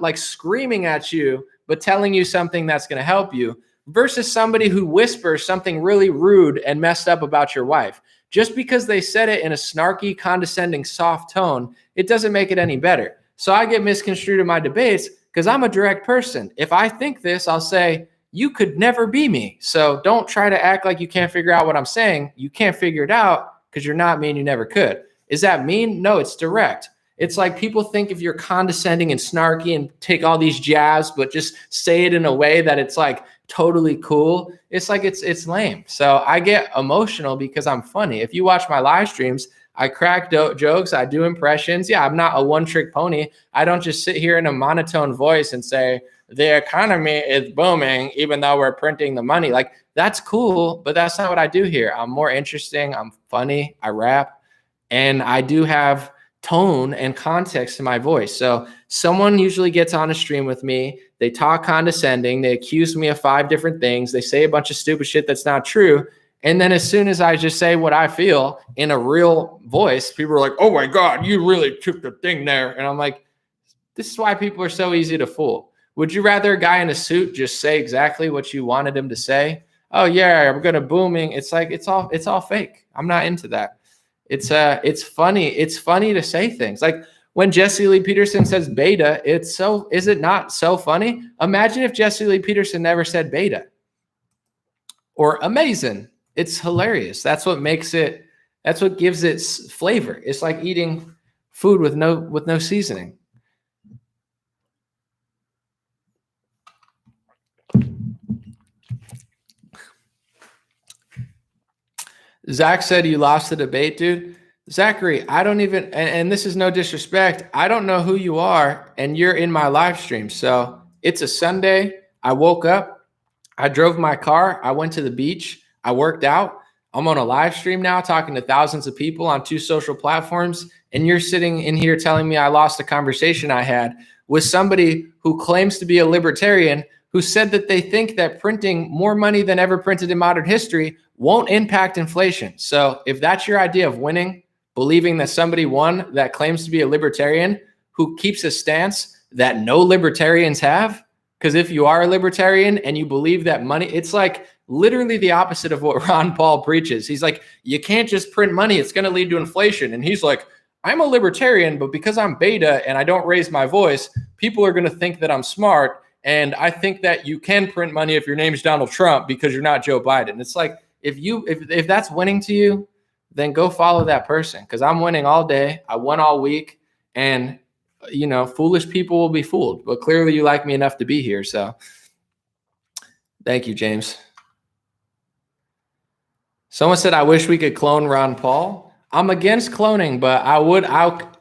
like screaming at you, but telling you something that's going to help you, versus somebody who whispers something really rude and messed up about your wife? Just because they said it in a snarky, condescending, soft tone, it doesn't make it any better. So I get misconstrued in my debates because I'm a direct person. If I think this, I'll say, you could never be me. So don't try to act like you can't figure out what I'm saying. You can't figure it out because you're not me and you never could. Is that mean? No, it's direct. It's like people think if you're condescending and snarky and take all these jabs, but just say it in a way that it's like totally cool, it's like it's lame. So I get emotional because I'm funny. If you watch my live streams, I crack jokes, I do impressions. Yeah, I'm not a one-trick pony. I don't just sit here in a monotone voice and say, the economy is booming, even though we're printing the money. Like, that's cool, but that's not what I do here. I'm more interesting. I'm funny. I rap, and I do have tone and context to my voice. So someone usually gets on a stream with me. They talk condescending. They accuse me of 5 different things. They say a bunch of stupid shit that's not true. And then as soon as I just say what I feel in a real voice, people are like, oh my God, you really took the thing there. And I'm like, this is why people are so easy to fool. Would you rather a guy in a suit just say exactly what you wanted him to say? Oh yeah, we're gonna booming. It's like it's all fake. I'm not into that. It's funny. It's funny to say things like when Jesse Lee Peterson says beta. Is it not so funny? Imagine if Jesse Lee Peterson never said beta or amazing. It's hilarious. That's what makes it. That's what gives it flavor. It's like eating food with no seasoning. Zach said you lost the debate, dude. Zachary, I don't even, and this is no disrespect, I don't know who you are, and you're in my live stream. So it's a Sunday. I woke up, I drove my car, I went to the beach, I worked out. I'm on a live stream now talking to thousands of people on 2 social platforms, and you're sitting in here telling me I lost a conversation I had with somebody who claims to be a libertarian, who said that they think that printing more money than ever printed in modern history won't impact inflation. So if that's your idea of winning, believing that somebody won that claims to be a libertarian who keeps a stance that no libertarians have, because if you are a libertarian and you believe that money, it's like literally the opposite of what Ron Paul preaches. He's like, you can't just print money. It's going to lead to inflation. And he's like, I'm a libertarian, but because I'm beta and I don't raise my voice, people are going to think that I'm smart. And I think that you can print money if your name's Donald Trump because you're not Joe Biden. It's like, if that's winning to you, then go follow that person, because I'm winning all day. I won all week, and foolish people will be fooled. But clearly you like me enough to be here. So thank you, James. Someone said, I wish we could clone Ron Paul. I'm against cloning, but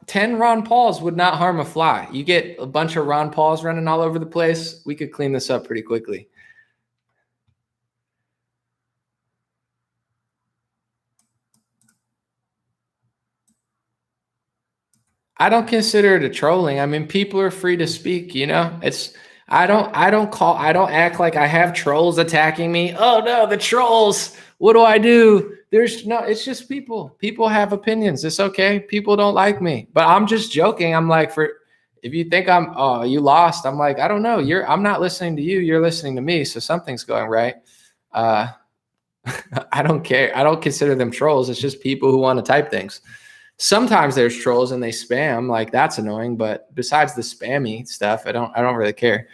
10 Ron Pauls would not harm a fly. You get a bunch of Ron Pauls running all over the place, we could clean this up pretty quickly. I don't consider it a trolling. I mean, people are free to speak, I don't act like I have trolls attacking me. Oh no, the trolls. What do I do? It's just people. People have opinions. It's okay. People don't like me, but I'm just joking. I'm like, if you think you lost, I'm like, I don't know. I'm not listening to you. You're listening to me. So something's going right. I don't care. I don't consider them trolls. It's just people who want to type things. Sometimes there's trolls and they spam, like that's annoying, but besides the spammy stuff, I don't really care.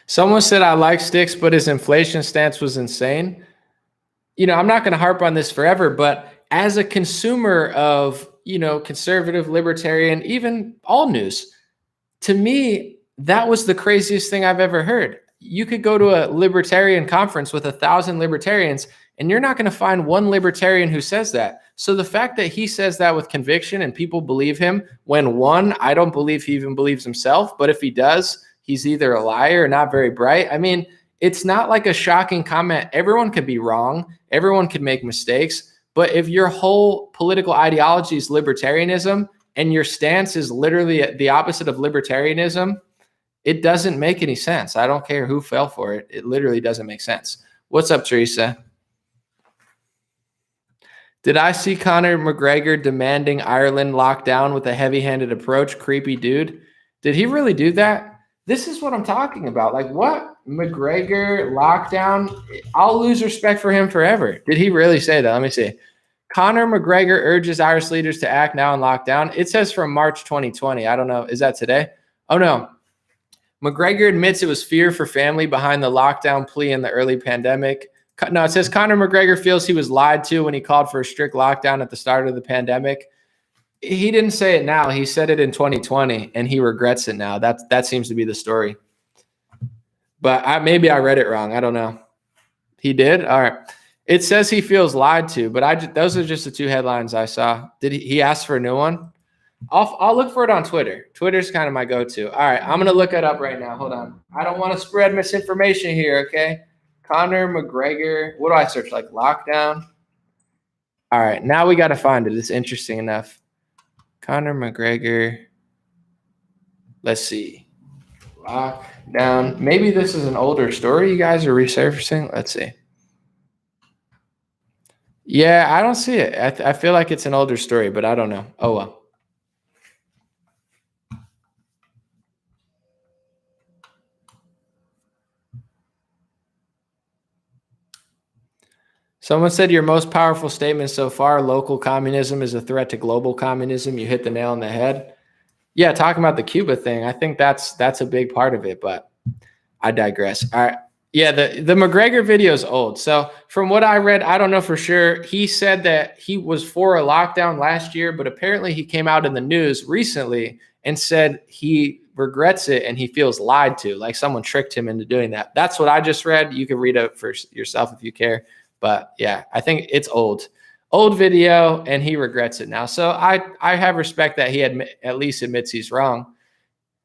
Someone said I like Sticks, but his inflation stance was insane. I'm not going to harp on this forever, but as a consumer of, conservative, libertarian, even all news. To me, that was the craziest thing I've ever heard. You could go to a libertarian conference with 1,000 libertarians, and you're not going to find one libertarian who says that. So the fact that he says that with conviction and people believe him, when one, I don't believe he even believes himself, but if he does, he's either a liar or not very bright. I mean, it's not like a shocking comment. Everyone could be wrong. Everyone could make mistakes. But if your whole political ideology is libertarianism and your stance is literally the opposite of libertarianism, it doesn't make any sense. I don't care who fell for it. It literally doesn't make sense. What's up, Teresa? Did I see Conor McGregor demanding Ireland lockdown with a heavy-handed approach? Creepy dude. Did he really do that? This is what I'm talking about. Like, what? McGregor lockdown? I'll lose respect for him forever. Did he really say that? Let me see. Conor McGregor urges Irish leaders to act now in lockdown. It says from March 2020. I don't know. Is that today? Oh, no. McGregor admits it was fear for family behind the lockdown plea in the early pandemic. No, it says Conor McGregor feels he was lied to when he called for a strict lockdown at the start of the pandemic. He didn't say it now. He said it in 2020, and he regrets it now. That seems to be the story. But maybe I read it wrong. I don't know. He did? All right. It says he feels lied to, but those are just the two headlines I saw. Did he ask for a new one? I'll look for it on Twitter. Twitter's kind of my go-to. All right, I'm going to look it up right now. Hold on. I don't want to spread misinformation here, okay? Conor McGregor. What do I search? Like lockdown? All right, now we got to find it. It's interesting enough. Conor McGregor. Let's see. Lockdown. Maybe this is an older story you guys are resurfacing. Let's see. Yeah, I don't see it. I feel like it's an older story, but I don't know. Oh, well. Someone said your most powerful statement so far, local communism is a threat to global communism. You hit the nail on the head. Yeah, talking about the Cuba thing, I think that's a big part of it, but I digress. All right. Yeah, the McGregor video is old. So from what I read, I don't know for sure. He said that he was for a lockdown last year, but apparently he came out in the news recently and said he regrets it and he feels lied to, like someone tricked him into doing that. That's what I just read. You can read it for yourself if you care. But yeah, I think it's old video, and he regrets it now. So I have respect that he at least admits he's wrong,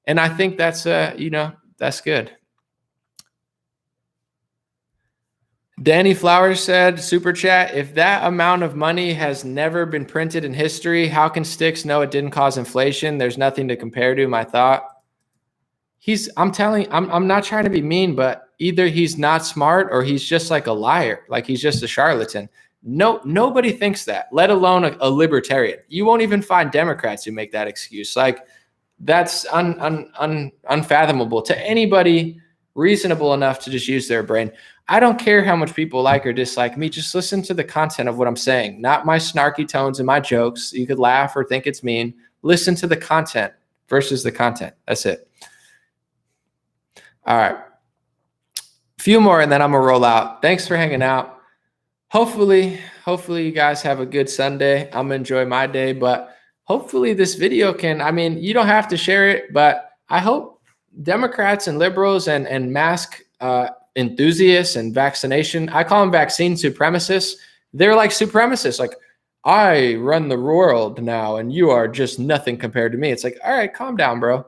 and I think that's that's good. Danny Flowers said, super chat, if that amount of money has never been printed in history, how can Styx know it didn't cause inflation? There's nothing to compare to, my thought. I'm not trying to be mean, but either he's not smart or he's just like a liar, like he's just a charlatan. No, nobody thinks that, let alone a libertarian. You won't even find Democrats who make that excuse. Like, that's unfathomable to anybody reasonable enough to just use their brain. I don't care how much people like or dislike me. Just listen to the content of what I'm saying, not my snarky tones and my jokes. You could laugh or think it's mean. Listen to the content versus the content. That's it. All right. A few more and then I'm going to roll out. Thanks for hanging out. Hopefully you guys have a good Sunday. I'm going to enjoy my day, but hopefully this video you don't have to share it, but I hope Democrats and liberals and mask enthusiasts and vaccination, I call them vaccine supremacists. They're like supremacists. Like, I run the world now and you are just nothing compared to me. It's like, all right, calm down, bro.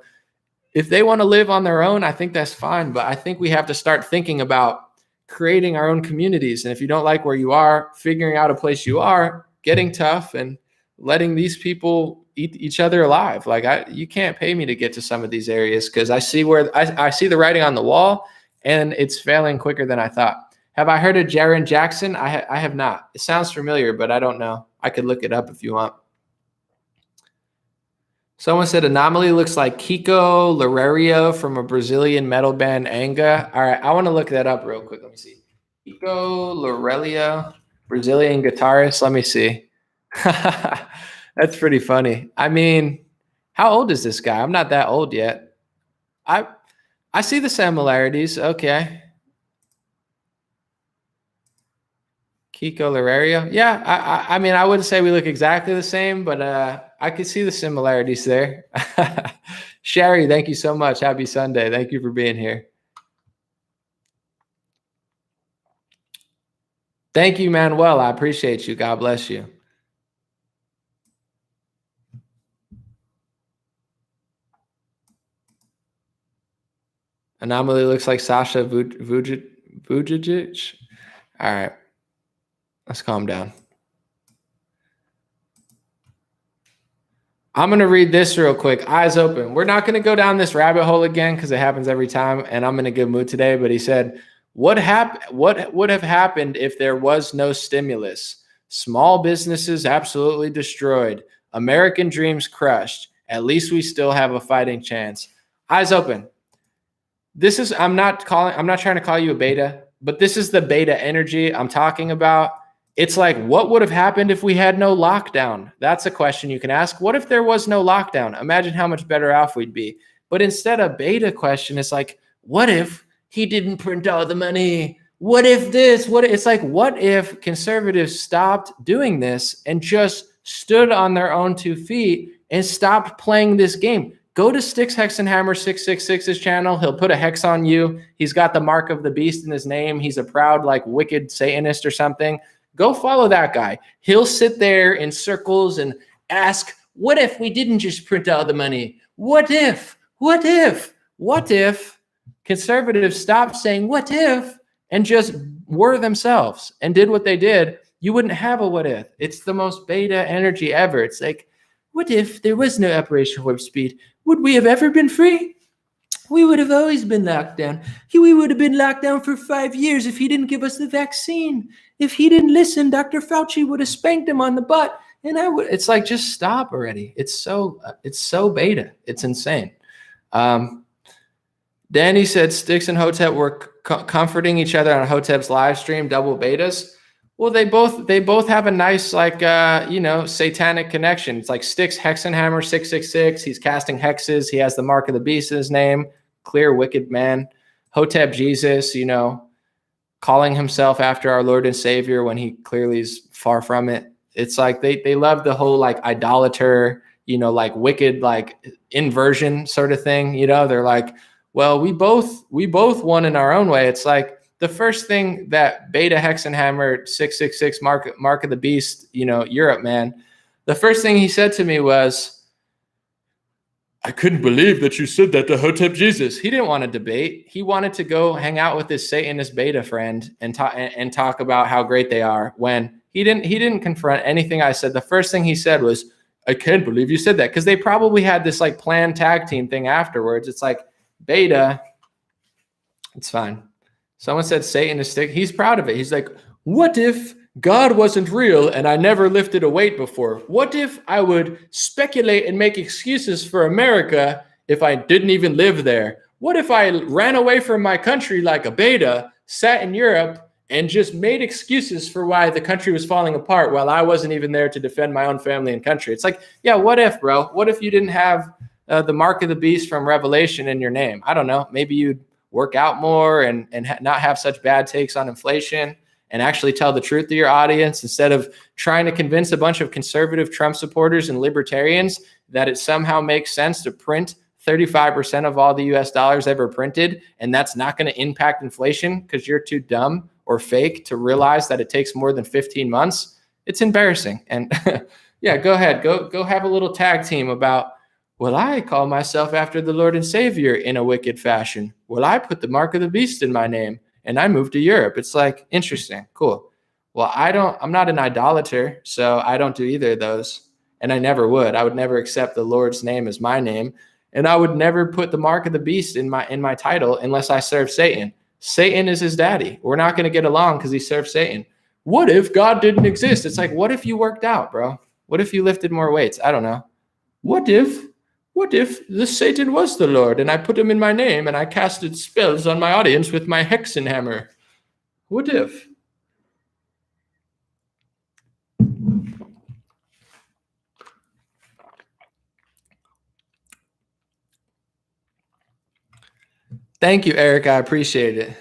If they want to live on their own, I think that's fine. But I think we have to start thinking about creating our own communities. And if you don't like where you are, figuring out a place you are, getting tough and letting these people eat each other alive. Like, you can't pay me to get to some of these areas because I see I see the writing on the wall and it's failing quicker than I thought. Have I heard of Jaron Jackson? I have not. It sounds familiar, but I don't know. I could look it up if you want. Someone said Anomaly looks like Kiko Loureiro from a Brazilian metal band, Anga. All right, I want to look that up real quick. Let me see. Kiko Loureiro, Brazilian guitarist. Let me see. That's pretty funny. I mean, how old is this guy? I'm not that old yet. I see the similarities. Okay. Kiko Larerio. Yeah, I mean, I wouldn't say we look exactly the same, but I could see the similarities there. Sherry, thank you so much. Happy Sunday. Thank you for being here. Thank you, Manuel. I appreciate you. God bless you. Anomaly looks like Sasha Vujacic. All right, let's calm down. I'm going to read this real quick. Eyes open. We're not going to go down this rabbit hole again because it happens every time, and I'm in a good mood today. But he said, what would have happened if there was no stimulus? Small businesses absolutely destroyed. American dreams crushed. At least we still have a fighting chance. Eyes open. I'm not trying to call you a beta, but this is the beta energy I'm talking about. It's like, what would have happened if we had no lockdown? That's a question you can ask. What if there was no lockdown? Imagine how much better off we'd be. But instead of beta question, it's like, what if he didn't print all the money? What if this? It's like, what if conservatives stopped doing this and just stood on their own 2 feet and stopped playing this game? Go to Styx Hexenhammer 666's channel. He'll put a hex on you. He's got the mark of the beast in his name. He's a proud, like, wicked Satanist or something. Go follow that guy. He'll sit there in circles and ask, what if we didn't just print all the money? What if conservatives stopped saying, what if, and just were themselves and did what they did? You wouldn't have a what if. It's the most beta energy ever. It's like, what if there was no Operation Warp Speed? Would we have ever been free? We would have always been locked down. We would have been locked down for 5 years if he didn't give us the vaccine. If he didn't listen, Dr. Fauci would have spanked him on the butt. And it's like, just stop already. It's so beta. It's insane. Danny said Styx and Hotep were comforting each other on Hotep's live stream, double betas. Well, they both have a nice, like, satanic connection. It's like Styx Hexenhammer 666. He's casting hexes. He has the mark of the beast in his name. Clear wicked man. Hotep Jesus, calling himself after our Lord and Savior when he clearly is far from it. It's like they love the whole, like, idolater, like, wicked, like, inversion sort of thing. They're like, well, we both won in our own way. It's like, the first thing that Beta Hexenhammer 666 mark of the beast, Europe man, the first thing he said to me was, I couldn't believe that you said that to Hotep Jesus. He didn't want to debate. He wanted to go hang out with his Satanist beta friend and talk about how great they are. When he didn't confront anything I said. The first thing he said was, I can't believe you said that. Because they probably had this, like, planned tag team thing afterwards. It's like, Beta, it's fine. Someone said Satan is stick. He's proud of it. He's like, what if God wasn't real and I never lifted a weight before? What if I would speculate and make excuses for America if I didn't even live there? What if I ran away from my country like a beta, sat in Europe, and just made excuses for why the country was falling apart while I wasn't even there to defend my own family and country? It's like, yeah, what if, bro? What if you didn't have the mark of the beast from Revelation in your name? I don't know. Maybe you'd work out more and not have such bad takes on inflation and actually tell the truth to your audience instead of trying to convince a bunch of conservative Trump supporters and libertarians that it somehow makes sense to print 35% of all the US dollars ever printed. And that's not going to impact inflation because you're too dumb or fake to realize that it takes more than 15 months. It's embarrassing. And yeah, go ahead. Go have a little tag team about, well, I call myself after the Lord and Savior in a wicked fashion. Well, I put the mark of the beast in my name and I moved to Europe. It's like, interesting. Cool. Well, I'm not an idolater, so I don't do either of those. And I never would. I would never accept the Lord's name as my name. And I would never put the mark of the beast in my title unless I serve Satan. Satan is his daddy. We're not going to get along because he serves Satan. What if God didn't exist? It's like, what if you worked out, bro? What if you lifted more weights? I don't know. What if the Satan was the Lord and I put him in my name and I casted spells on my audience with my Hexenhammer? What if? Thank you, Eric. I appreciate it.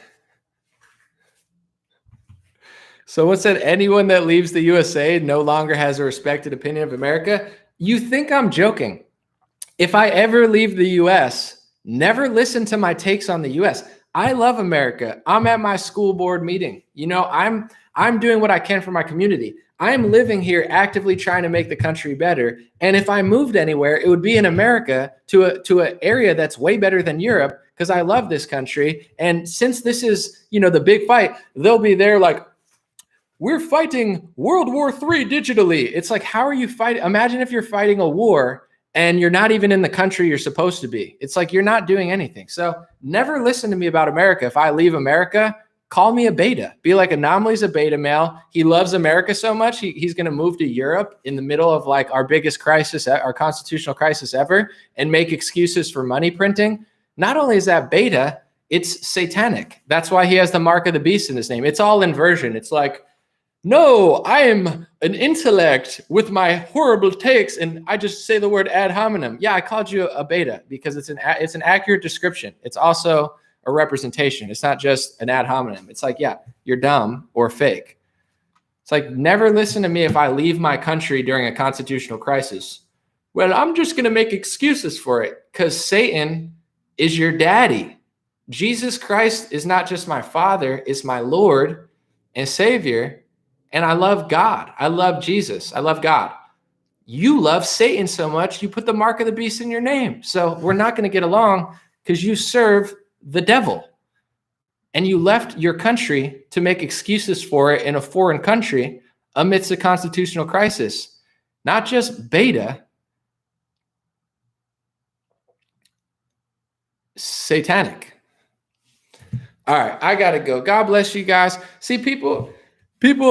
Someone said anyone that leaves the USA no longer has a respected opinion of America. You think I'm joking? If I ever leave the US, never listen to my takes on the US. I love America. I'm at my school board meeting. You know, I'm doing what I can for my community. I'm living here actively trying to make the country better. And if I moved anywhere, it would be in America to an area that's way better than Europe because I love this country. And since this is, you know, the big fight, they'll be there like, we're fighting World War III digitally. It's like, how are you fighting? Imagine if you're fighting a war and you're not even in the country you're supposed to be. It's like you're not doing anything. So never listen to me about America. If I leave America, call me a beta. Be like, Anomaly's a beta male. He loves America so much, he's going to move to Europe in the middle of like our biggest crisis, our constitutional crisis ever, and make excuses for money printing. Not only is that beta, it's satanic. That's why he has the mark of the beast in his name. It's all inversion. It's like, no, I am an intellect with my horrible takes, and I just say the word ad hominem. Yeah, I called you a beta because it's an accurate description. It's also a representation. It's not just an ad hominem. It's like, yeah, you're dumb or fake. It's like, never listen to me if I leave my country during a constitutional crisis. Well, I'm just going to make excuses for it because Satan is your daddy. Jesus Christ is not just my father, it's my Lord and Savior. And I love God. I love Jesus. I love God. You love Satan so much, you put the mark of the beast in your name. So we're not going to get along because you serve the devil. And you left your country to make excuses for it in a foreign country amidst a constitutional crisis. Not just beta, satanic. All right, I got to go. God bless you guys. See, people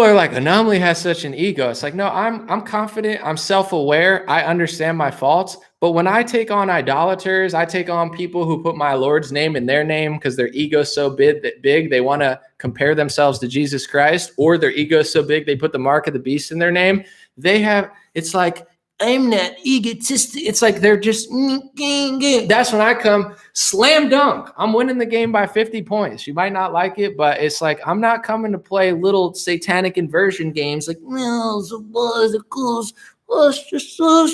are like, Anomaly has such an ego. It's like, no, I'm confident. I'm self-aware. I understand my faults. But when I take on idolaters, I take on people who put my Lord's name in their name because their ego's so big, they want to compare themselves to Jesus Christ, or their ego's so big, they put the mark of the beast in their name. It's like, I'm not egotistic. It's like they're just, that's when I come slam dunk. I'm winning the game by 50 points. You might not like it, but it's like, I'm not coming to play little satanic inversion games like,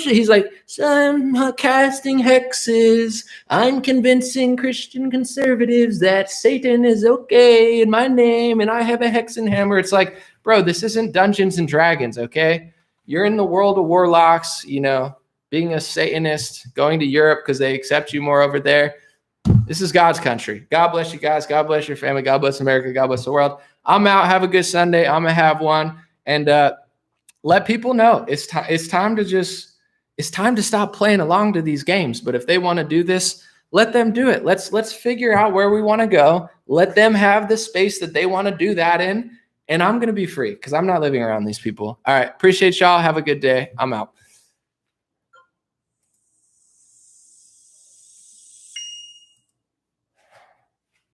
he's like, so I'm casting hexes. I'm convincing Christian conservatives that Satan is okay in my name and I have a hexen hammer. It's like, bro, this isn't Dungeons and Dragons, okay? You're in the world of warlocks, you know, being a Satanist, going to Europe because they accept you more over there. This is God's country. God bless you guys. God bless your family. God bless America. God bless the world. I'm out. Have a good Sunday. I'm going to have one. And let people know it's time to stop playing along to these games. But if they want to do this, let them do it. Let's figure out where we want to go. Let them have the space that they want to do that in. And I'm going to be free because I'm not living around these people. All right. Appreciate y'all. Have a good day. I'm out.